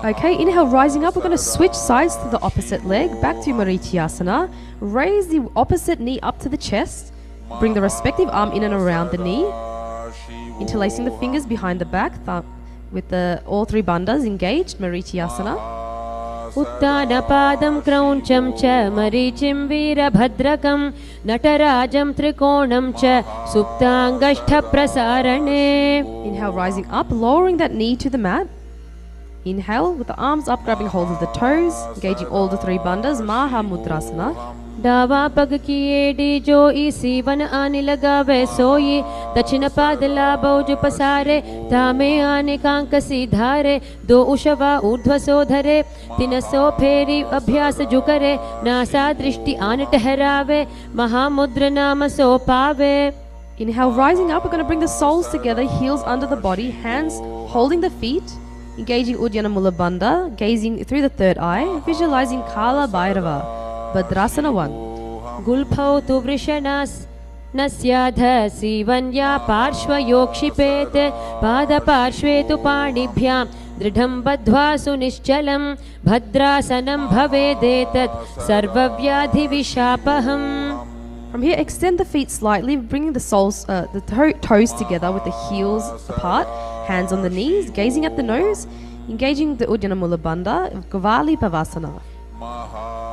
Okay, inhale, rising up. We're going to switch sides to the opposite leg, back to Marityasana. Raise the opposite knee up to the chest. Bring the respective arm in and around the knee. Interlacing the fingers behind the back, with all three bandhas engaged, Marityasana. उत्तानपादं क्रौञ्चं च मरीचिं वीरभद्रकं नटराजं त्रिकोणं च सुप्ताङ्गष्ठप्रसारणे. Inhale, rising up, lowering that knee to the mat. Inhale, with the arms up, grabbing hold of the toes, engaging all the three bandhas, Mahamudrasana. डावा पग की AD जोई सीवन आने लगावे सोई दक्षिण पाद लाभो जो पसारे तामे आने कांकसी धारे दो उषवा ऊर्ध्व सोधरे तिन सो फेरी अभ्यास जुकरे नासा दृष्टि आन ठहरावे महामुद्र नाम सो पावे. Inhale, rising up, we're going to bring the soles together, heels under the body, hands holding the feet, engaging Uddiyana Mula Bandha, gazing through the third eye, visualizing Kala Bhairava. Bhadrasana 1. गुल्फौ तु वृषणास् नस्याध सीवन्या पार्श्वयोक्षिपेत् पादपार्श्वे तु पाणिभ्यां दृढं बद्ध्वा सुनिश्चलं भद्रासनं भवेदेतत् सर्वव्याधिविशापहम्. From here, extend the feet slightly, bringing the soles, toes together with the heels apart, hands on the knees, gazing at the nose, engaging the Uddiyana Mula Bandha, Gavali Pavasana.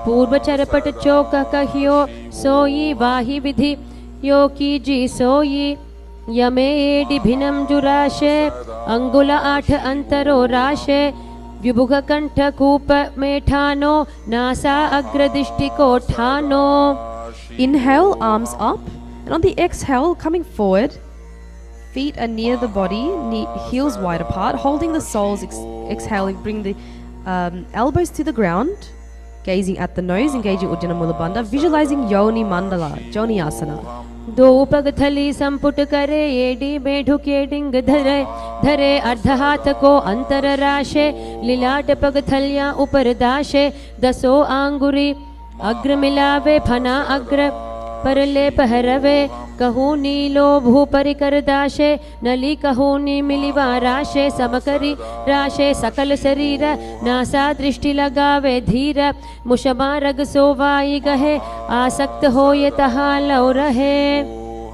पूर्व चरपट चौक कहियो सोई वाही विधि यो कीजी सोई यमे एडि भिन्नं जुराशे अंगुल 8 अंतरो राशे विभुग कंठ कूप मेठानो नासा अग्रदृष्टि को ठानो. Inhale, arms up, and on the exhale, coming forward, feet are near the body, heels wide apart, holding the soles, exhaling, bring the elbows to the ground, gazing at the nose, engaging Uddiyana Mula Bandha, visualizing Yoni Mandala, Joni Asana. दो पग थली संपुट करे AD में ढुके डिंग धरे धरे अर्ध हाथ को अंतर राशे लिलाट पग थलियां ऊपर दाशे दसो आंगुरी अग्र मिलावे फना अग्र परले पहरवे कहूँ नीलो भू परिकर दाशे नली कहूँ नी मिलिवा राशे समकरी राशे सकल शरीर नासा दृष्टि लगावे धीर मुशमा रग सोवाई गहे आसक्त हो ये तहा लो रहे.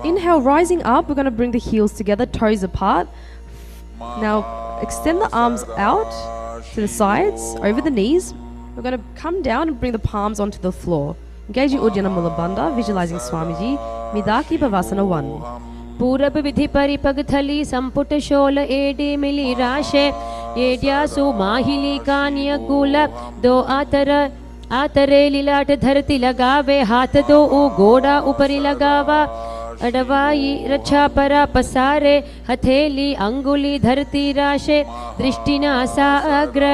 Inhale, rising up, we're going to bring the heels together, toes apart. Now extend the arms out to the sides, over the knees. We're going to come down and bring the palms onto the floor. Engaging Uddiyana Mula Bandha, visualizing Swamiji, Midaki Bhavasana 1. पूरब विधि परिपग थली संपुट शोल AD मिली राशे एड्यासु माहिली कानिय गुल दो आतरे लिलाट धरती लगावे हाथ दो ऊ गोड़ा ऊपरी लगावा अडवाई रक्षा परा पसारे हथेली अंगुली धरती राशे दृष्टि नासा अग्र.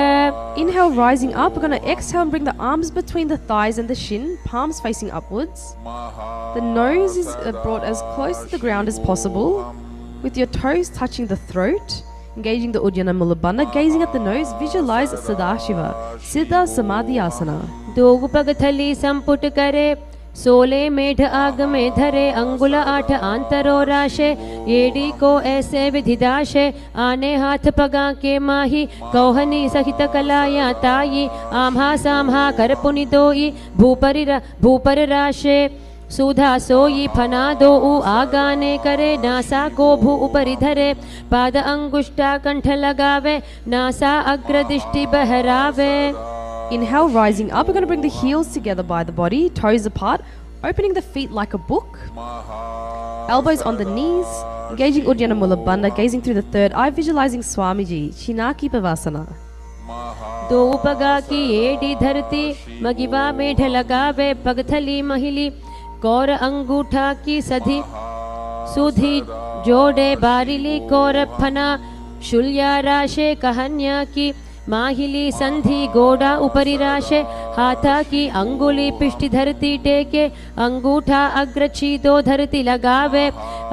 Inhale, rising up. We're going to exhale and bring the arms between the thighs and the shin, palms facing upwards. The nose is brought as close to the ground as possible, with your toes touching the throat. Engaging the Uddiyana Mula Bandha, gazing at the nose, visualize Sadashiva, Siddha Samadhi Asana. दो पग थली संपुट करे सोले मेढ आग में धरे अंगुल 8 आंतरो राशे AD को ऐसे विधिदाशे आने हाथ पगा के माही कौहनी सहित कलाया ताई आम्हा साम्हा कर पुनि दोई भूपर राशे सुधा सोई फना दो उ आगाने करे नासा को भू ऊपरी धरे पाद अंगुष्ठा कंठ लगावे NASA अग्रदृष्टि बहरावे. Inhale, rising up. We're going to bring the heels together by the body, toes apart, opening the feet like a book. Elbows on the knees, engaging Uddiyana Mula Bandha, gazing through the third eye, visualizing Swamiji, Chinaki Pavasana. दो पगा की AD धरती मगिवा मेढ लगावे पगथली महिली कौर अंगूठा की सधी सुधी जोड़े बारिली कौर फना शुल्या राशे कहन्या की माहिली संधि गोड़ा ऊपरी राशे हाथा की अंगुली पिष्टि धरती टेके अंगूठा अग्रची दो धरती लगावे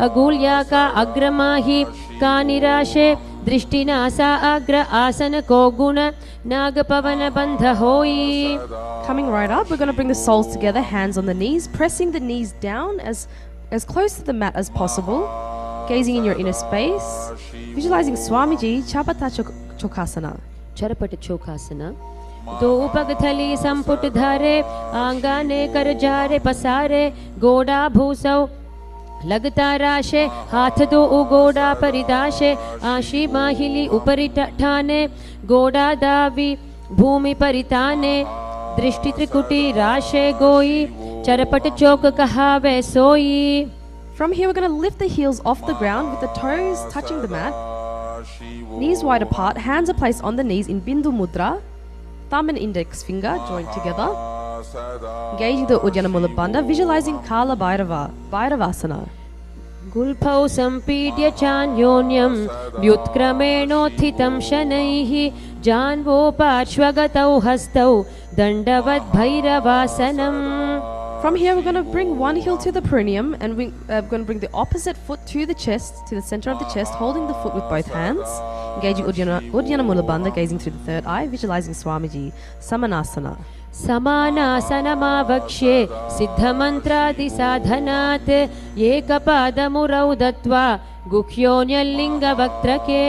अगुलिया का अग्रमाही का निराशे दृष्टि नासा अग्र आसन को गुण नाग पवन बंध होई. Coming right up, we're going to bring the soles together, hands on the knees, pressing the knees down as close to the mat as possible, gazing in your inner space, visualizing Swamiji Chapata Chokasana. Charpat चोखासना. दो पग थली संपुट धारे आंगाने कर जारे पसारे गोड़ा भूसौ लगता राशे हाथ दो उगोड़ा परिदाशे आशी माहिली उपरि ठाने गोड़ा दावी भूमि परिताने दृष्टि त्रिकुटी राशे गोई चरपट चौक कहावे सोई. From here, we're going to lift the heels off the ground with the toes touching the mat, knees wide apart, hands are placed on the knees in Bindu Mudra, thumb and index finger joined together, engaging the Uddiyana Mula Bandha, visualizing Kala Bhairavasana. गुल्फौ सम्पीड्य चान्योन्यं व्युत्क्रमेणोत्थितं शनैः जान्वो पार्श्वगतौ हस्तौ दण्डवद् भैरवासनम्. From here, we're going to bring one heel to the perineum and we're going to bring the opposite foot to the chest, to the center of the chest, holding the foot with both hands, engaging Uddiyana Mula Bandha, gazing through the third eye, visualizing Swamiji, Samanasana. समानासनमावक्ष्ये सिद्धमन्त्रादिसाधनात् एकपादमुरौ दत्वा गुह्योऽन्यल्लिङ्गवक्त्रके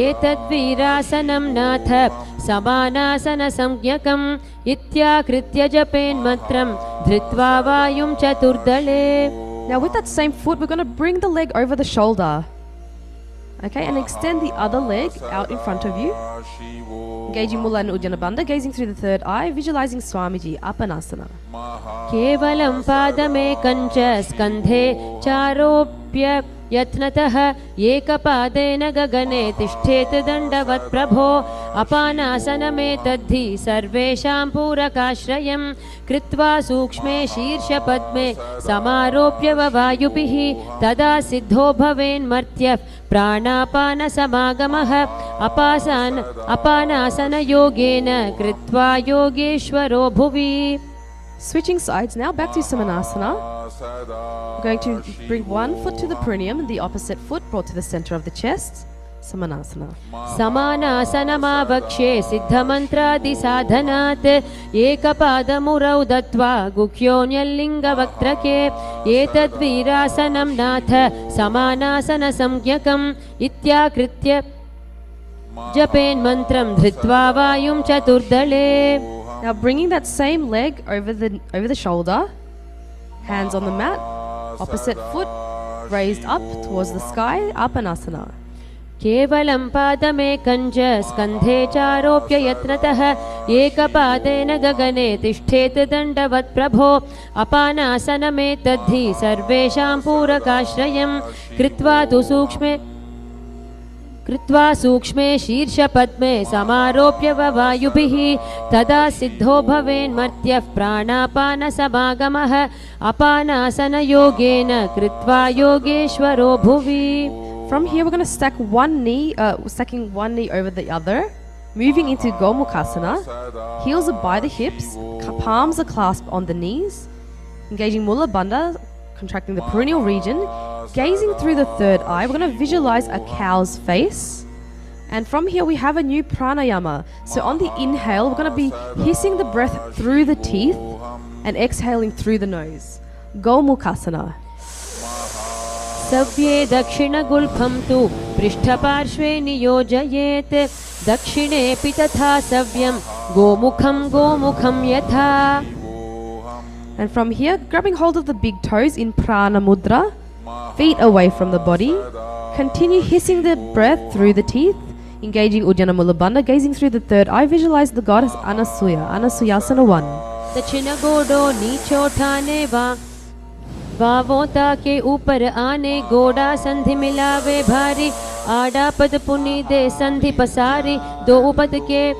एतद्वीरासनं नाथ समानासनसंज्ञकम् इत्याकृत्य जपेन्मन्त्रं धृत्वा वायुं चतुर्दले. Now with that same foot, we're going to bring the leg over the shoulder. Okay, and extend the other leg out in front of you. Engaging Mula and Uddiyana Bandha, gazing through the third eye, visualizing Swamiji, Apanasana. केवलं पादमेकं च स्कन्धे चारोप्य यत्नतः एकपादेन गगने तिष्ठेत् दण्डवत् प्रभो अपानासनमेतद्धि सर्वेषां पूरकाश्रयं कृत्वा सूक्ष्मे शीर्षपद्मे समारोप्य ववायुभिः तदा सिद्धो भवेन्मर्त्यः प्राणापानसमागमः अपानासनयोगेन कृत्वा योगेश्वरो भुवि. Switching sides now, back to Samanasana. We're going to bring one foot to the perineum and the opposite foot brought to the center of the chest. Samanasana. समानासनमावक्ष्ये सिद्धमन्त्रादिसाधनात् एकपादमुरौ दत्वा गुह्योऽन्यल्लिङ्गवक्त्रके एतद्वीरासनं नाथ समानासनसंज्ञकम् इत्याकृत्य जपेन्मन्त्रं धृत्वा वायुं चतुर्दले. Now bringing that same leg over the shoulder, hands on the mat, opposite foot raised up towards the sky, Apanasana. केवलं पादमेकं च स्कन्धे चारोप्य यत्नतः एकपादेन गगने तिष्ठेत् दण्डवत् प्रभो अपानासनमेतद्धि सर्वेषां पूरकाश्रयं कृत्वा सूक्ष्मे शीर्षपद्मे समारोप्य ववायुभिः तदा सिद्धो भवेन्मर्त्यः प्राणापानसमागमः अपानासनयोगेन कृत्वा योगेश्वरो भुवि. From here, we're going to stack stacking one knee over the other, moving into Gomukhasana. Heels are by the hips, palms are clasped on the knees, engaging Mula Bandha, contracting the perineal region, gazing through the third eye. We're going to visualize a cow's face. And from here, we have a new pranayama. So on the inhale, we're going to be hissing the breath through the teeth and exhaling through the nose. Gomukhasana. सव्ये दक्षिणगुल्फं तु पृष्ठपार्श्वे नियोजयेत् दक्षिणेऽपि तथा सव्यं गोमुखं यथा. And from here, grabbing hold of the big toes in prana mudra, feet away from the body. Continue hissing the breath through the teeth, engaging Uddiyana Mula Bandha, gazing through the third eye. Visualize the goddess Anasuyasana 1. दक्षिण गोडो नीचो ठाने वावोता के ऊपर आने गोड़ा संधि मिलावे भारी आड़ा पद पुनि दे संधि पसारी दो पद के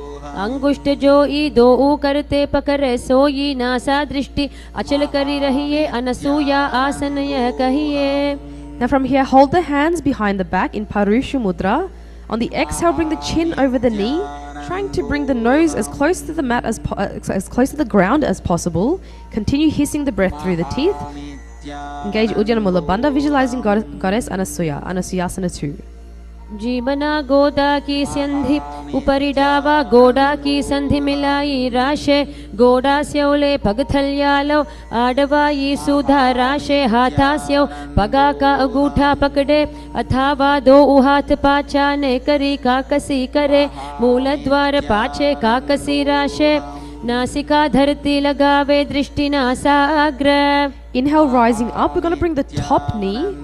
अंगुष्ठ जोई दो करते पकड़े सोई नासा दृष्टि अचल करी रहिए अनसूया आसन यह कहिए. Now from here, hold the hands behind the back in Parusha Mudra. On the exhale, bring the chin over the knee, Trying to bring the nose as close to the mat as close to the ground as possible. Continue hissing the breath through the teeth. Engage Uddiyana Mula Bandha, visualizing goddess Anasuya, Anasuyasana 2. जीवना गोदा की संधि उपरि डावा गोडा की संधि मिलाई राशे गोडा स्योले पगथल्यालो आडवाई सुधा राशे हाथास्यो पगा का अंगूठा पकड़े अथावा दो हाथ पाचा ने करी काकसी करे मूल द्वार पाछे काकसी राशे नासिका धरती लगावे दृष्टि नासाग्र. Inhale, rising up. We're going to bring the top knee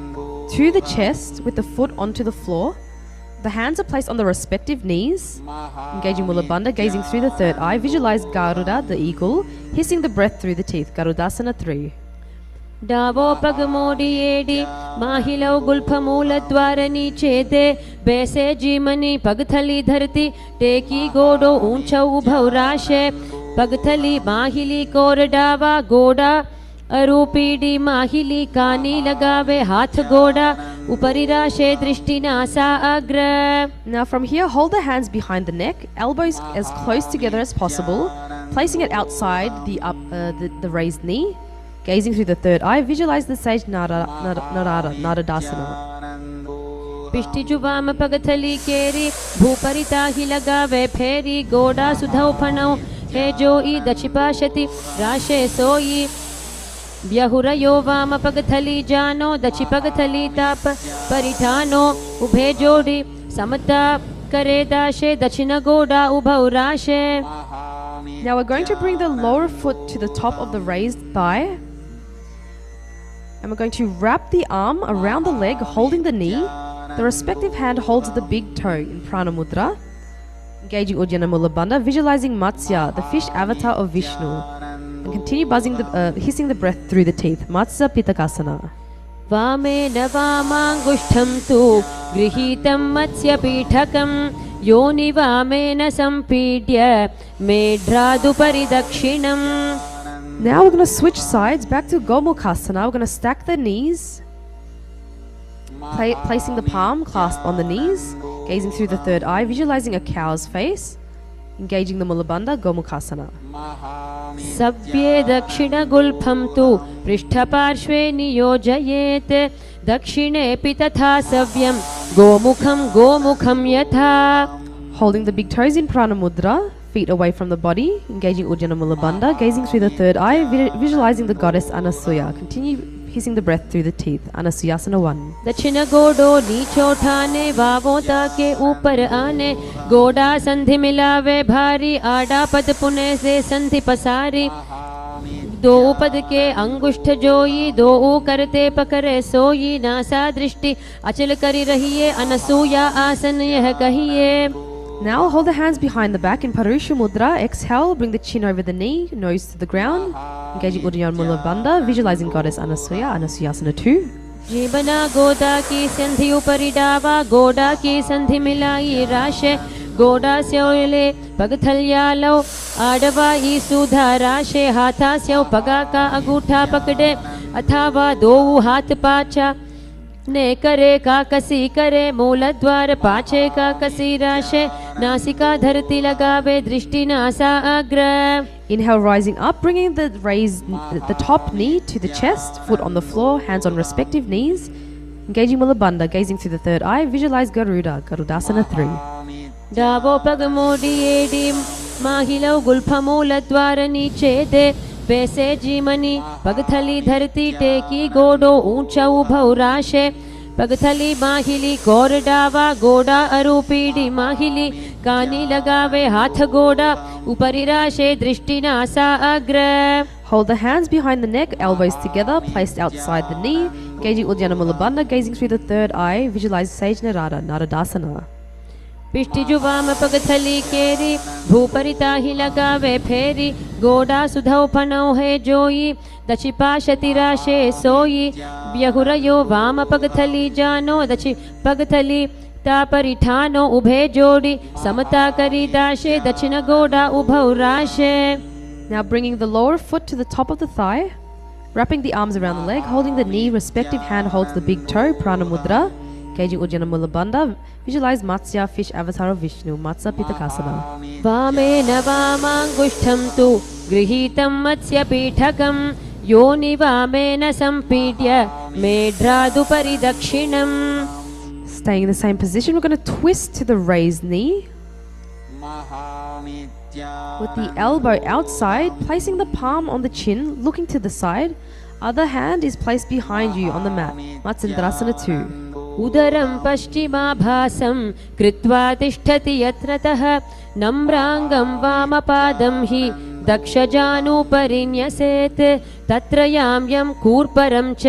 to the chest with the foot onto the floor. The hands are placed on the respective knees. Engaging Mula Bandha, gazing through the third eye. Visualize Garuda, the eagle, hissing the breath through the teeth. Garudasana 3. Davos पग मोड़ी AD माहिलो Gulf मूल द्वार नीचे दे बैसे जीमनी पगथली धरती टेकी गोडो ऊंचा उभव राशे पगथली माहिली core डावा गोडा अरूपीडी माहिली कानी लगावे हाथ गोडा उपरि राशे दृष्टि नासा अग्र. Now from here, hold the hands behind the neck, elbows as close together as possible, placing it outside the raised knee. Gazing through the third eye, visualize the sage Naradasana. पिष्टि जुवाम पगथली केरी भूपरिता ही लगावे फेरी गोडा सुधौ फणौ हे जोई दचिपाशति राशे सोई ब्यहुरयो वाम पगथली जानो दचि पगथली ताप परिठानो उभे जोड़ी समता करे दाशे दक्षिण गोडा उभौ राशे. Now we're going to bring the lower foot to the top of the raised thigh. And we're going to wrap the arm around the leg, holding the knee. The respective hand holds the big toe in Prana Mudra. Engaging Uddiyana Mula Bandha, visualizing Matsya, the fish avatar of Vishnu. And continue hissing the breath through the teeth. Matsya Pitakasana. वामेन वामाङ्गुष्ठं तु गृहीतं मत्स्यपीठकं योनि वामेन सम्पीड्य मेढ्रादुपरि दक्षिणम्. Now we're going to switch sides back to Gomukhasana. We're going to stack the knees, placing the palm clasped on the knees, gazing through the third eye, visualizing a cow's face, engaging the Mula Bandha, Gomukhasana. सव्ये दक्षिणगुल्फं तु पृष्ठपार्श्वे नियोजयेत् दक्षिणेऽपि तथा सव्यं गोमुखं यथा. Holding the big toes in Prana Mudra, feet away from the body, engaging Uddiyana Mula Bandha, gazing through the third eye, visualizing the goddess Anasuya. Continue hissing the breath through the teeth. Anasuyasana 1. दक्षिण गोडो नीचो ठाने वावों के ऊपर आने गोडा संधि मिलावे भारी आडा पद पुने से संधि पसारी दो पद के अंगुष्ठ जोई दो करते पकड़े सोई नासा दृष्टि अचल करी रहिए अनसूया आसन यह कहिए. Now hold the hands behind the back in Parusha Mudra. Exhale, bring the chin over the knee, nose to the ground. Engaging Uddiyana Mula Bandha, visualizing goddess Anasuya, Anasuyasana 2. जीवना गोदा की संधि उपरि डावा गोडा की संधि मिलाई राशे गोडा स्योले पगथल्यालो आडवाई सुधा राशे हाथा स्यो पगा का अंगूठा पकड़े अथावा दो हाथ पाचा ने करे काकसी करे मूल द्वार पाछे काकसी राशे नासिका धरती लगावे दृष्टि नासा अग्र. Inhale, rising up, bringing the top knee to the chest, foot on the floor, hands on respective knees. Engaging Mula Bandha, gazing through the third eye, visualize Garuda, Garudasana 3. Davos पग मोड़ी AD माहिलो Gulf मूल द्वार नीचे दे वैसे जीमनी पगथली धरती टेकी गोडो ऊंचा उभौ राशे पगथली माहिली core डावा गोडा अरूपीडी माहिली कानी लगावे हाथ गोडा उपरि राशे दृष्टि नासा अग्र. Hold the hands behind the neck, elbows together, placed outside the knee. Engaging Uddiyana Mula Bandha, gazing through the third eye, visualize Sage Narada, Naradasana. पिष्टि जुवाम पगथली केरी भूपरिता ही लगावे फेरी गोडा सुधौ फणौ है जोई दचि पाशति राशे सोई ब्यहुरयो वाम पगथली जानो दचि पगथली तापरिठानो उभे जोड़ी समता करी दाशे दक्षिण गोडा उभौ राशे. Now bringing the lower foot to the top of the thigh, wrapping the arms around the leg, holding the knee, respective hand holds the big toe, Prana Mudra. Engaging Ujjana Mula Bandha, visualize Matsya, fish avatar of Vishnu, Matsya Pitakasana. वामेन वामाङ्गुष्ठं तु गृहीतं मत्स्यपीठकं योनि वामेन सम्पीड्य मेढ्रादुपरि दक्षिणम्. Staying in the same position, we're going to twist to the raised knee. With the elbow outside, placing the palm on the chin, looking to the side. Other hand is placed behind you on the mat. Matsyendrasana 2. उदरं पश्चिमाभासं कृत्वा तिष्ठति यत्रतः नम्राङ्गं वामपादं हि दक्षजानुपरि न्यसेत् तत्र यां यं कूर्परं च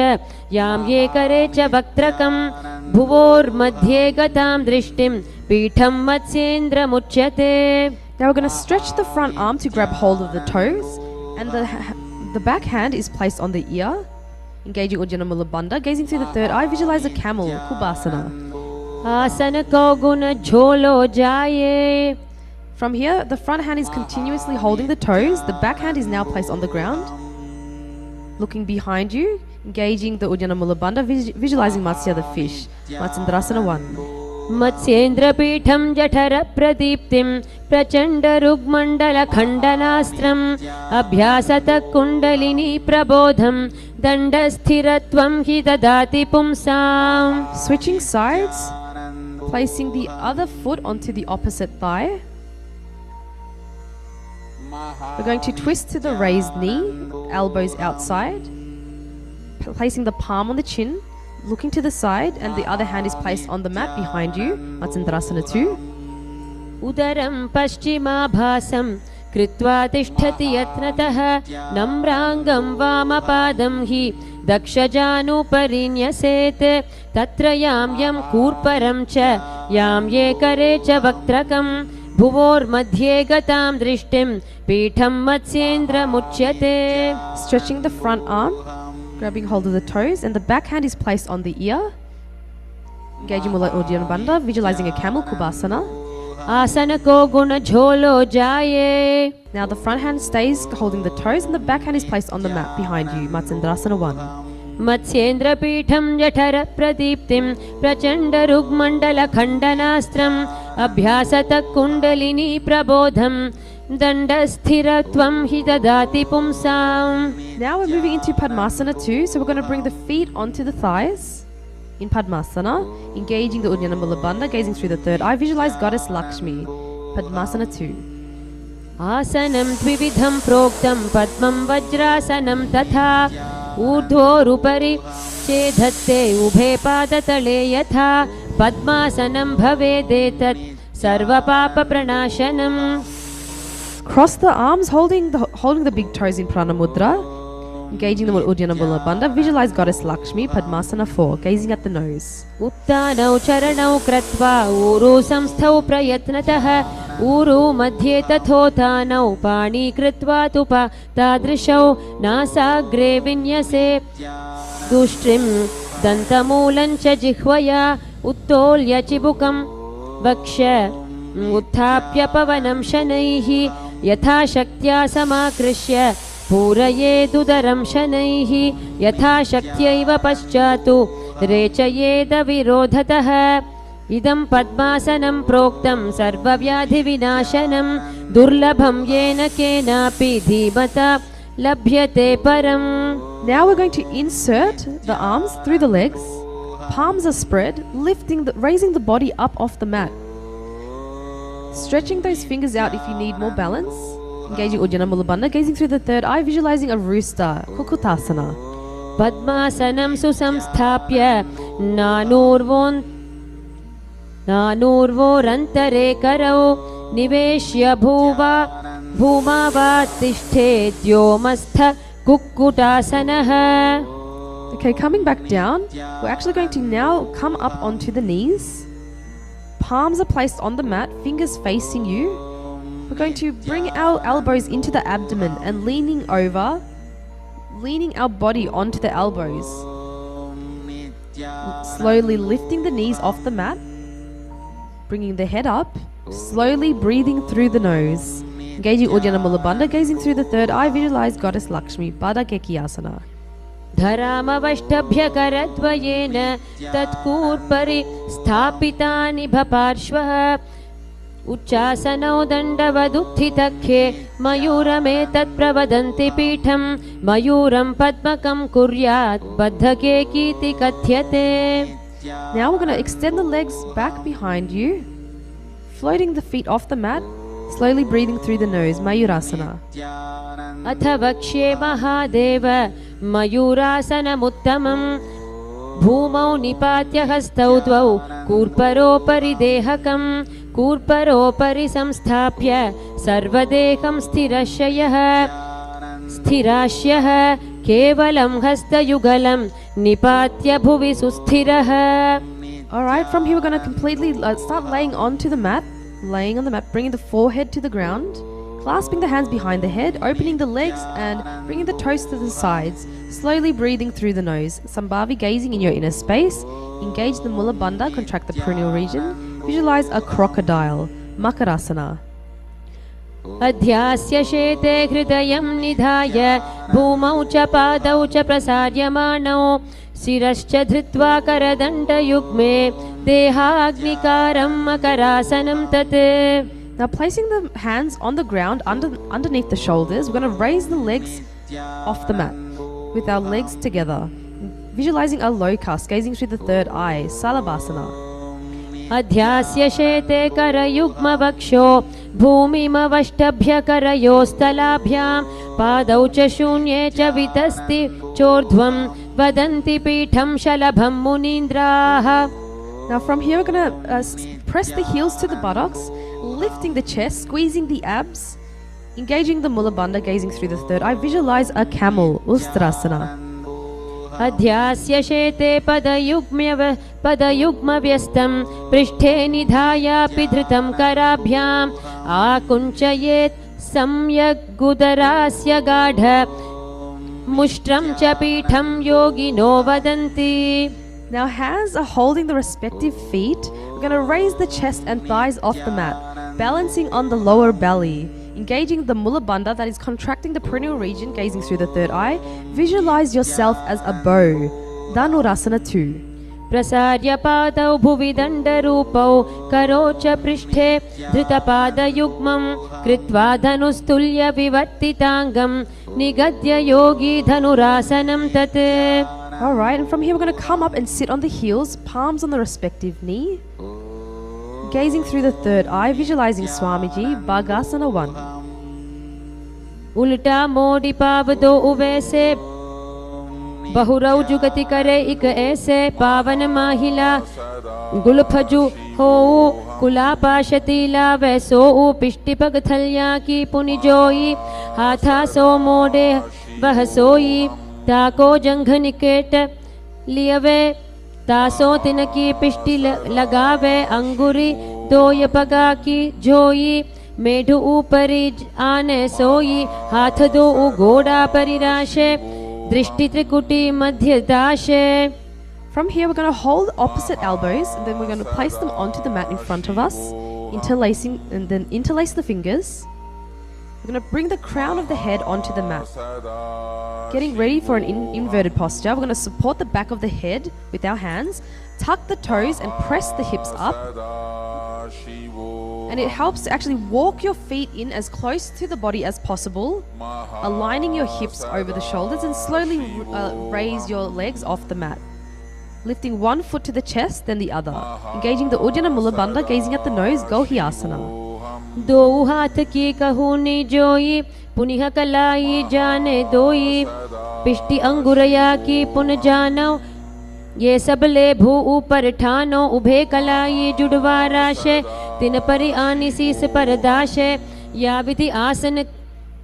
यां ये करे च वक्त्रकं भुवोर्मध्ये गतां दृष्टिं पीठं मत्स्येन्द्रमुच्यते. Now we're going to stretch the front arm to grab hold of the toes, and the back hand is placed on the ear. Engaging Ujjana Mula Bandha, gazing through the third eye, visualize a camel, Kubasana. आसन कौगुन झोलो जाये. From here, the front hand is continuously holding the toes, the back hand is now placed on the ground. Looking behind you, engaging the Ujjana Mula Bandha, visualizing Matsya the fish, Matsyendrasana 1. मत्स्येन्द्रपीठं जठरप्रदीप्तिं प्रचण्डरुग्मण्डलखण्डनास्त्रम् अभ्यासतः kundalini प्रबोधं दण्डस्थिरत्वं हि ददाति पुंसाम्. Switching sides, placing the other foot onto the opposite thigh. We're going to twist to the raised knee, elbows outside, placing the palm on the chin, looking to the side, and the other hand is placed on the mat behind you. Matsyendrasana 2. उदरं पश्चिमाभासं कृत्वा तिष्ठति यत्नतः नम्राङ्गं वामपादं हि दक्षजानुपरि न्यसेत् तत्र यां यं कूर्परं च यां ये करे च वक्त्रकं भुवोर्मध्ये गतां दृष्टिं पीठं मत्स्येन्द्रमुच्यते. Stretching the front arm, grabbing hold of the toes, and the back hand is placed on the ear. Engaging Mula Ujjana Bandha, visualizing a camel, Kubasana. आसन को गुण झोलो जाये. Now the front hand stays holding the toes, and the back hand is placed on the mat behind you, Matsyendrasana 1. मत्स्येन्द्रपीठं जठरप्रदीप्तिं प्रचण्डरुग्मण्डलखण्डनास्त्रम् अभ्यासतः kundalini प्रबोधं दण्डस्थिरत्वं हि ददाति पुंसाम्. Now we're moving into Padmasana 2, so we're going to bring the feet onto the thighs. In Padmasana, engaging the Ujjana Mula Bandha, gazing through the third eye, visualize Goddess Lakshmi. Padmasana 2. आसनं द्विविधं प्रोक्तं पद्मं वज्रासनं तथा ऊर्ध्वोरुपरि चेधत्ते उभे पादतले यथा पद्मासनं भवेदेतत् सर्वपापप्रणाशनम्. Cross the arms, holding the big toes in Pranamudra. Engaging the Ujjana Mula Bandha, visualize Goddess Lakshmi. Padmasana 4, gazing at the nose. उत्तानौ चरणौ कृत्वा ऊरु संस्थौ प्रयत्नतः ऊरु मध्ये तथोत्थानौ पाणि कृत्वा तु तादृशौ नासाग्रे विन्यसे दुष्ट्रिं दन्तमूलं च जिह्वया उत्तोल्य चिबुकं वक्ष उत्थाप्य पवनं शनैः यथाशक्त्या समाकृष्य पूरयेदुदरं शनैः यथाशक्त्यैव पश्चात्तु रेचयेद विरोधतः. इदं पद्मासनं प्रोक्तं सर्वव्याधिविनाशनं दुर्लभं येन केनापि धीमता लभ्यते परम्. Now we're going to insert the arms through the legs. Palms are spread, raising the body up off the mat. Stretching those fingers out if you need more balance. Engaging Ujjana Mula Bandha, gazing through the third eye, visualizing a rooster, Kukutasana. पद्मासनं सुसंस्थाप्य नानूर्वोरन्तरे करौ निवेश्य भूमा वा तिष्ठेद्योमस्थ कुक्कुटासनः. Okay, coming back down, we're actually going to now come up onto the knees. Palms are placed on the mat, fingers facing you. We're going to bring our elbows into the abdomen and leaning our body onto the elbows. Slowly lifting the knees off the mat, bringing the head up, slowly breathing through the nose. Engaging Ujjana Mula Bandha, gazing through the third eye, visualize Goddess Lakshmi, Baddha Gekiyasana. धरामवष्टभ्यकरद्वयेन तत्कूर्परि स्थापितानि भपार्श्वः उच्चासनौ दण्डवदुत्थितख्ये मयूरमेतत्प्रवदन्ति पीठं मयूरं पद्मकं कुर्यात् बद्धकेकीति कथ्यते. Now we're going to extend the legs back behind you, floating the feet off the mat, slowly breathing through the nose, Mayurasana. अथ वक्ष्ये महादेव मयूरासनमुत्तमम् भूमौ निपात्य हस्तौ द्वौ कूर्परोपरि देहकं कूर्परोपरि संस्थाप्य सर्वदेहं स्थिराश्यः केवलं हस्तयुगलं निपात्य भुवि सुस्थिरः. Alright, from here we're going to completely start laying onto the mat, laying on the mat, bringing the forehead to the ground, clasping the hands behind the head, opening the legs and bringing the toes to the sides, slowly breathing through the nose. Sambhavi, gazing in your inner space, engage the Mula Bandha, contract the perineal region, visualize a crocodile, Makarasana. अध्यास्य शेते हृदयं निधाय भूमौ च पादौ च प्रसार्यमाणौ शिरश्च धृत्वा करदण्डयुग्मे देहाग्निकारं मकरासनं तत्. Now placing the hands on the ground underneath the shoulders, we're going to raise the legs off the mat with our legs together. Visualizing a locust, gazing through the third eye, Salabhasana. अध्यास्य शेते करयुग्मवक्षो भूमिमवष्टभ्य करयोस्तलाभ्यां पादौ च शून्ये च वितस्ति चोर्ध्वं वदन्ति पीठं शलभं मुनीन्द्राः. Now from here we're going to press the heels to the buttocks, lifting the chest, squeezing the abs, engaging the Mula Bandha, gazing through the third eye. Visualize a camel, Ustrasana. अध्यास्य शेते पदयुग्मव्यस्तं पृष्ठे निधायापि धृतं कराभ्याम् आकुञ्चयेत् सम्यग्गुदरास्य गाढ मुष्ट्रं च पीठं योगिनो वदन्ति. Now hands are holding the respective feet. We're going to raise the chest and thighs off the mat, balancing on the lower belly. Engaging the Mula Bandha, that is contracting the perineal region, gazing through the third eye. Visualize yourself as a bow, Dhanurasana 2. प्रसार्य पादौ भुवि दण्डरूपौ करो च पृष्ठे धृतपादयुग्मं कृत्वा धनुस्तुल्य विवर्तिताङ्गं निगद्य योगी धनुरासनं तत्. Alright, and from here we're going to come up and sit on the heels, palms on the respective knee. Gazing through the third eye, visualizing Swamiji, Bhagasana 1. उल्टा मोड़ी पाव दो उवैसे बहुरौ जुगति करे इक ऐसे पावन माहिला गुलफजु हो कुलापाशतीला वैसो पिष्टि पग थल्या की पुनि जोई हाथा सो मोडे वह सोई ताको जंघ निकेट लियवे तासो तिनकी पिष्टि लगावे अंगुरी दोय पगा की जोई मेढु ऊपरी आने सोई हाथ दो घोड़ा परिराशे दृष्टि त्रिकुटी मध्य दाशे. From here we're going to hold opposite elbows and then we're going to place them onto the mat in front of us, interlacing and then interlace the fingers. We're going to bring the crown of the head onto the mat. Getting ready for an inverted posture. We're going to support the back of the head with our hands, tuck the toes and press the hips up. And it helps to actually walk your feet in as close to the body as possible, aligning your hips over the shoulders and slowly raise your legs off the mat. Lifting one foot to the chest, then the other. Engaging the Ujjana Mula Bandha, gazing at the nose, Gohyasana. दो हाथ की कहूनी जोई पुनिह कलाई जाने दोई पिष्टि अंगुरया की पुन जानो ये सबले भू ऊपर ठानो उभे कलाई जुड़वा राशे तिन परि आनी शीस पर दाशे या विधि आसन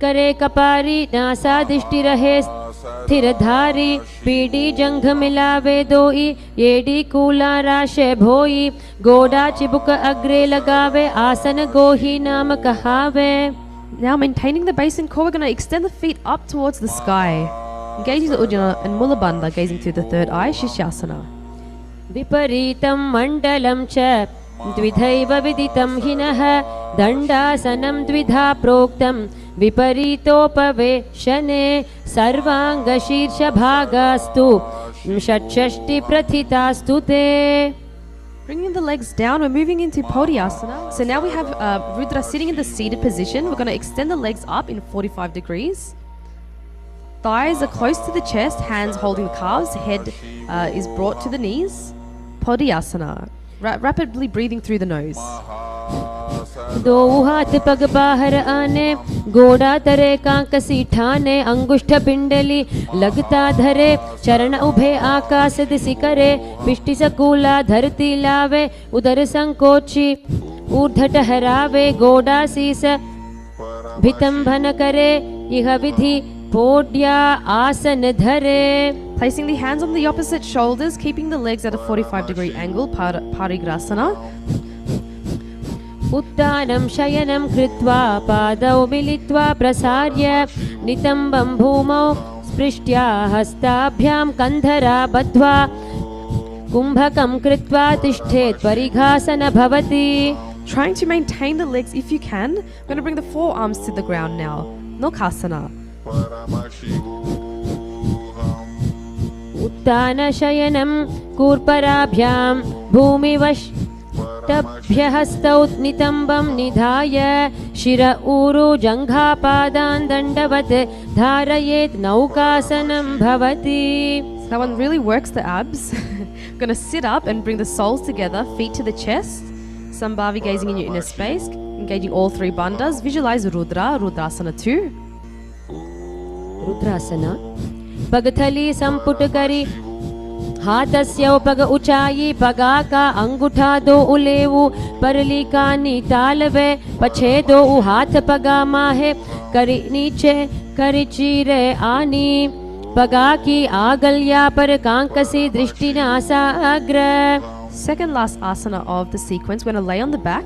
करे कपारी नासा दृष्टि रहे स्थिर धारी पीडी जंघ मिलावे दोई येडी कूला राशे भोई गोडा चिबुक अग्रे लगावे आसन गोही नाम कहावे. Now maintaining the base and core, we're going to extend the feet up towards the sky. Engaging the Ujjana and Mula Bandha, gazing through the third eye, Shishyasana. विपरीतं मण्डलं च द्विधैव विदितं हिनः दण्डासनं द्विधा प्रोक्तं विपरीतोपवेशने सर्वाङ्गशीर्षभागास्तु षट्षष्टिप्रथितास्तु ते. Bringing the legs down, we're moving into Podhyasana. So now we have Rudra sitting in the seated position. We're going to extend the legs up in 45 degrees. Thighs are close to the chest, hands holding the calves, head is brought to the knees. Podhyasana. Rapidly breathing through the nose. दो हाथ पग बाहर आने गोड़ा तरे कांक सीठाने अंगुष्ठ पिंडली लगता धरे चरण उभे आकाश दिशि करे पिष्टि सकूला धरती लावे उदर संकोची ऊर्ध्व टहरावे गोड़ा शीस भितंभन करे यह विधि पोड्या आसन धरे. Placing the hands on the opposite shoulders, keeping the legs at a 45-degree angle, Parigrasana. उत्तानं शयनं कृत्वा पादौ मिलित्वा प्रसार्य नितम्बं भूमौ स्पृष्ट्या हस्ताभ्यां कन्धरा बद्ध्वा कुम्भकं कृत्वा तिष्ठेत् परिघासन भवति. Trying to maintain the legs if you can. We're going to bring the forearms to the ground now. Nokasana. उत्तान शयनं कूर्पराभ्यां भूमिवश् तभ्यहस्तौ नितम्बं निधाय शिर ऊरु जङ्घापादान् दण्डवत् धारयेत् नौकासनं भवति. So that one really works the abs. We're going to sit up and bring the soles together, feet to the chest. Sambhavi gazing in your inner space, engaging all three bandhas. Visualize Rudra, Rudrasana 2. रुद्रासना पगथली संपुट करी हाथस्य पग ऊंचाई पगा का अंगूठा दो उलेवु परली कानी तालवे पछे दो हाथ पगा माहे करी नीचे करी चीरे आनी पगा की आगल्या पर कांकसी दृष्टि नासाग्र. Second last asana of the sequence. We're going to lay on the back.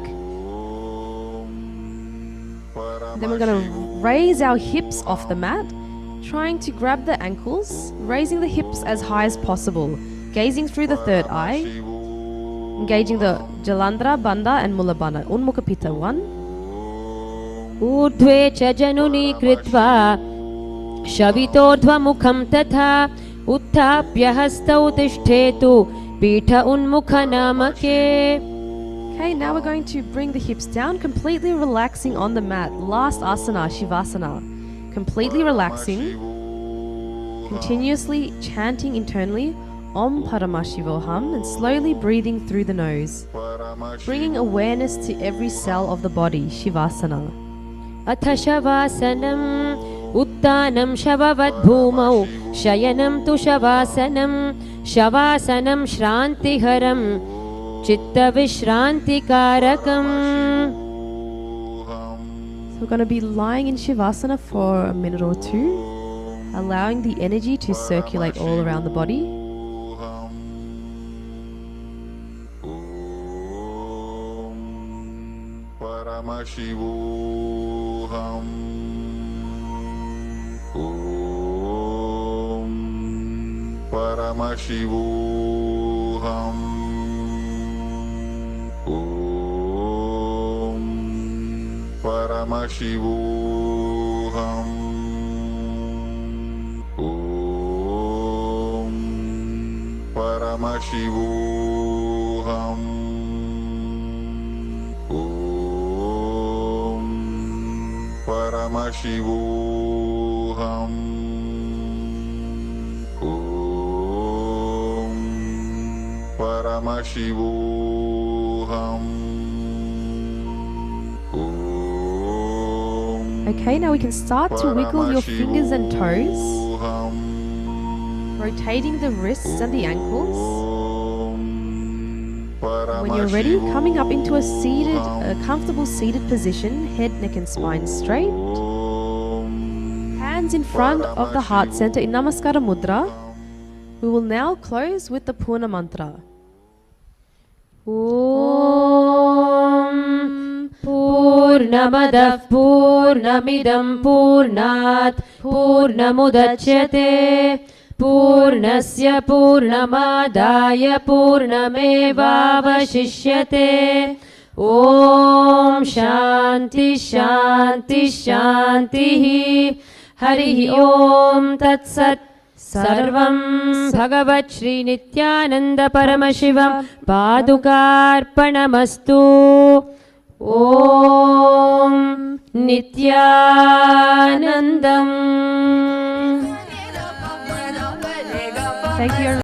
Then we're going to raise our hips off the mat, trying to grab the ankles, raising the hips as high as possible, gazing through the third eye, engaging the Jalandhara, Bandha and Mulabandha. Unmukha Pitta 1. ऊर्ध्वे च जनुनी कृत्वा शवितोर्ध्वमुखं तथा उत्थाप्य हस्तौ तिष्ठेतु पीठ उन्मुख नामके. Okay, now we're going to bring the hips down, completely relaxing on the mat. Last asana, Shivasana. Completely relaxing, continuously chanting internally Om Paramashivoham and slowly breathing through the nose, bringing awareness to every cell of the body. Shivasana. अथ शवासनं उत्तानं शववद् भूमौ शयनं तु शवासनं शवासनं श्रान्तिहरं चित्तविश्रान्तिकारकम्. So we're going to be lying in Shivasana for a minute or two, allowing the energy to circulate all around the body. Paramashivoham. Om Paramashivoham. Om Paramashivoham. Om Paramashivoham. Paramashivoham. Om Paramashivoham. Okay, now we can start to wiggle your fingers and toes, rotating the wrists and the ankles. When you're ready, coming up into a comfortable seated position, head, neck and spine straight. Hands in front of the heart center in Namaskara Mudra. We will now close with the Purna Mantra. Om Purnamadah Purnamidam Purnat Purnamudachyate पूर्णस्य पूर्णमादाय पूर्णमेवावशिष्यते ॐ शान्ति शान्ति शान्तिः हरिः ॐ तत्सत् सर्वं भगवत् श्री नित्यानन्द परमशिव पादुकार्पणमस्तु ॐ नित्यानन्दम् Thank you.